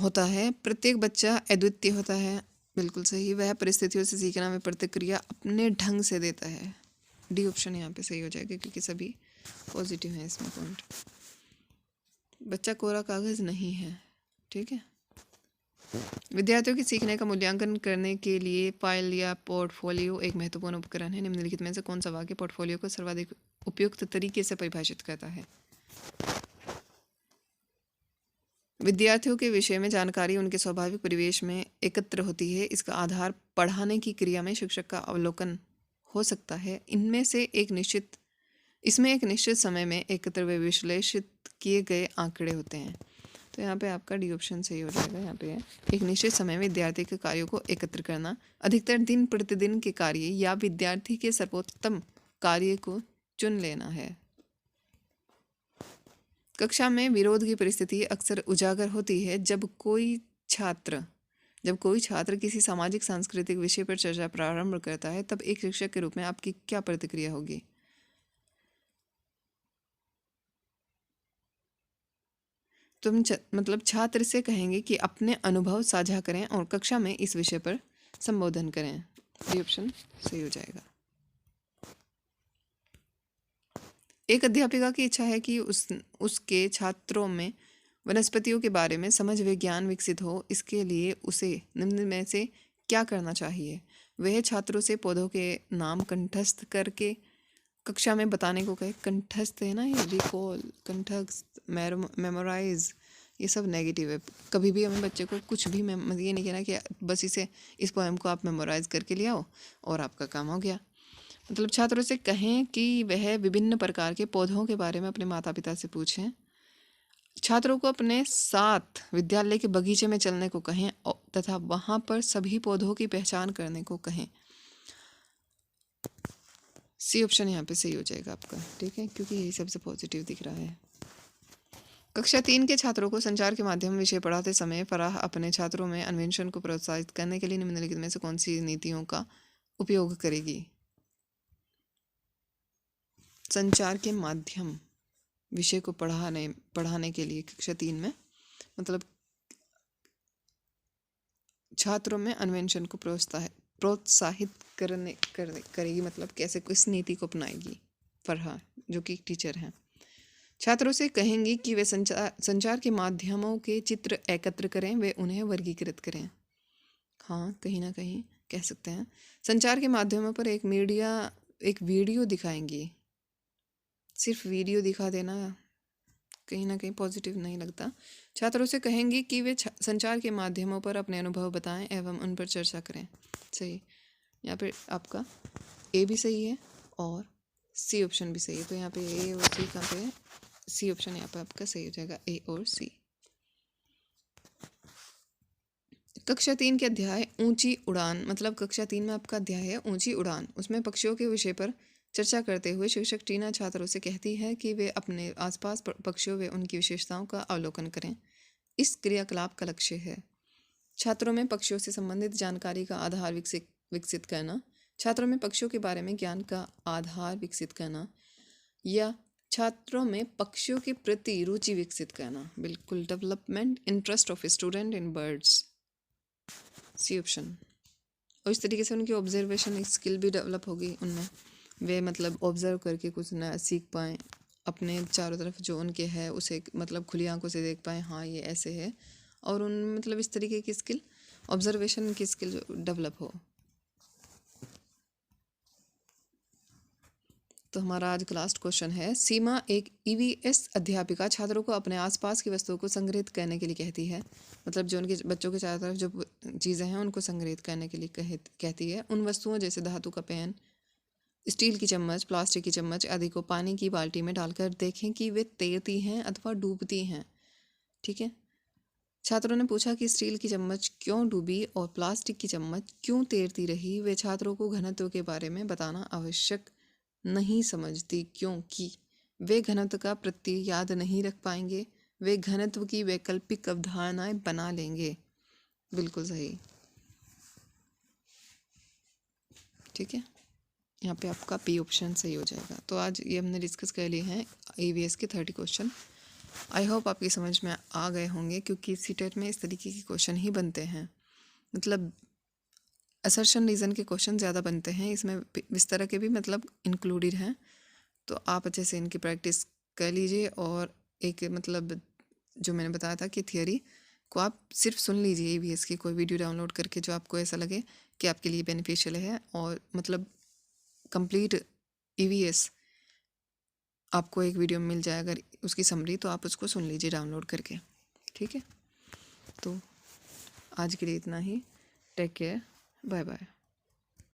होता है। प्रत्येक बच्चा अद्वितीय होता है। बिल्कुल सही। वह परिस्थितियों से सीखना में प्रतिक्रिया अपने ढंग से देता है। डी ऑप्शन यहाँ पे सही हो जाएगा, क्योंकि सभी पॉजिटिव हैं इसमें पॉइंट। बच्चा कोरा कागज नहीं है। ठीक है, विद्यार्थियों के सीखने का मूल्यांकन करने के लिए फाइल या पोर्टफोलियो एक महत्वपूर्ण उपकरण है। निम्नलिखित में से कौन सा वाक्य पोर्टफोलियो को सर्वाधिक उपयुक्त तरीके से परिभाषित करता है? विद्यार्थियों के विषय में जानकारी उनके स्वाभाविक परिवेश में एकत्र होती है। इसका आधार पढ़ाने की क्रिया में शिक्षक का अवलोकन हो सकता है। इसमें एक निश्चित समय में एकत्र व विश्लेषित किए गए आंकड़े होते हैं। तो यहाँ पे आपका डी ऑप्शन सही हो जाएगा। यहाँ पे एक निश्चित समय में विद्यार्थी के कार्यों को एकत्र करना, अधिकतर दिन प्रतिदिन के कार्य या विद्यार्थी के सर्वोत्तम कार्य को चुन लेना है। कक्षा में विरोध की परिस्थिति अक्सर उजागर होती है जब कोई छात्र किसी सामाजिक सांस्कृतिक विषय पर चर्चा प्रारंभ करता है, तब एक शिक्षक के रूप में आपकी क्या प्रतिक्रिया होगी? मतलब छात्र से कहेंगे कि अपने अनुभव साझा करें और कक्षा में इस विषय पर संबोधन करें। ये ऑप्शन सही हो जाएगा। एक अध्यापिका की इच्छा है कि उसके छात्रों में वनस्पतियों के बारे में समझ व ज्ञान विकसित हो। इसके लिए उसे निम्न में से क्या करना चाहिए? वह छात्रों से पौधों के नाम कंठस्थ करके कक्षा में बताने को कहे। कंठस्थ है ना, ये रिकॉल, कंठस्थ, मेमोराइज, ये सब नेगेटिव है। कभी भी हमें बच्चे को कुछ भी ये नहीं कहना कि बस इस पोएम को आप मेमोराइज करके ले आओ और आपका काम हो गया। मतलब छात्रों से कहें कि वह विभिन्न प्रकार के पौधों के बारे में अपने माता पिता से पूछें। छात्रों को अपने साथ विद्यालय के बगीचे में चलने को कहें तथा वहाँ पर सभी पौधों की पहचान करने को कहें। सी ऑप्शन यहाँ पे सही हो जाएगा आपका, ठीक है, क्योंकि यही सबसे पॉजिटिव दिख रहा है। कक्षा 3 के छात्रों को संचार के माध्यम विषय पढ़ाते समय फराह अपने छात्रों में अन्वेषण को प्रोत्साहित करने के लिए निम्नलिखित में से कौन सी नीतियों का उपयोग करेगी? संचार के माध्यम विषय को पढ़ाने के लिए कक्षा 3 में मतलब छात्रों में अन्वेषण को प्रोत्साहित करेगी। मतलब कैसे किस नीति को अपनाएगी? फरहा जो कि टीचर हैं, छात्रों से कहेंगी कि वे संचार के माध्यमों के चित्र एकत्र करें, वे उन्हें वर्गीकृत करें। हाँ, कहीं ना कहीं कह सकते हैं। संचार के माध्यमों पर एक वीडियो दिखाएंगी। सिर्फ वीडियो दिखा देना कहीं ना कहीं पॉजिटिव नहीं लगता। छात्रों से कहेंगी कि वे संचार के माध्यमों पर अपने अनुभव बताएं एवं उन पर चर्चा करें। सही, यहाँ पे आपका ए भी सही है और सी ऑप्शन भी सही है। तो यहाँ पे ए और सी कहाँ पे है? सी ऑप्शन यहाँ पे आपका सही हो जाएगा, ए और सी। कक्षा 3 के अध्याय ऊंची उड़ान, मतलब कक्षा 3 में आपका अध्याय है ऊंची उड़ान। उसमें पक्षियों के विषय पर चर्चा करते हुए शिक्षक टीना छात्रों से कहती है कि वे अपने आसपास पक्षियों व उनकी विशेषताओं का अवलोकन करें। इस क्रियाकलाप का लक्ष्य है छात्रों में पक्षियों से संबंधित जानकारी का आधार विकसित करना, छात्रों में पक्षियों के बारे में ज्ञान का आधार विकसित करना या छात्रों में पक्षियों के प्रति रुचि विकसित करना। बिल्कुल, development interest of student in birds, C option. और इस तरीके से उनकी ऑब्जर्वेशन स्किल भी डेवलप होगी उनमें। वे मतलब ऑब्जर्व करके कुछ नया सीख पाएँ, अपने चारों तरफ जो उनके है उसे मतलब खुली आंखों से देख पाएँ, हाँ ये ऐसे है, और उन मतलब इस तरीके की स्किल, ऑब्जर्वेशन की स्किल डेवलप हो। तो हमारा आज का लास्ट क्वेश्चन है, सीमा एक ईवीएस अध्यापिका छात्रों को अपने आसपास की वस्तुओं को संग्रहित करने के लिए कहती है। मतलब जो उनके बच्चों के चारों तरफ जो चीज़ें हैं उनको संग्रहित करने के लिए कहती है। उन वस्तुओं जैसे धातु का पेन, स्टील की चम्मच, प्लास्टिक की चम्मच आदि को पानी की बाल्टी में डालकर देखें कि वे तैरती हैं अथवा डूबती हैं। ठीक है। छात्रों ने पूछा कि स्टील की चम्मच क्यों डूबी और प्लास्टिक की चम्मच क्यों तैरती रही। वे छात्रों को घनत्व के बारे में बताना आवश्यक नहीं समझती क्योंकि वे घनत्व का प्रत्यय याद नहीं रख पाएंगे। वे घनत्व की वैकल्पिक अवधारणाएं बना लेंगे। बिल्कुल सही, ठीक है। यहाँ पे आपका पी ऑप्शन सही हो जाएगा। तो आज ये हमने डिस्कस कर लिए हैं ईवीएस के 30 क्वेश्चन। आई होप आपकी समझ में आ गए होंगे, क्योंकि सीटेट में इस तरीके के क्वेश्चन ही बनते हैं। मतलब असर्शन रीज़न के क्वेश्चन ज़्यादा बनते हैं, इसमें इस तरह के भी मतलब इंक्लूडेड हैं। तो आप अच्छे से इनकी प्रैक्टिस कर लीजिए और एक मतलब जो मैंने बताया था कि थियोरी को आप सिर्फ सुन लीजिए ईवीएस की कोई वीडियो डाउनलोड करके जो आपको ऐसा लगे कि आपके लिए बेनिफिशियल है, और मतलब कंप्लीट ईवीएस आपको एक वीडियो में मिल जाए अगर उसकी समरी, तो आप उसको सुन लीजिए डाउनलोड करके, ठीक है। तो आज के लिए इतना ही। Take care, bye bye.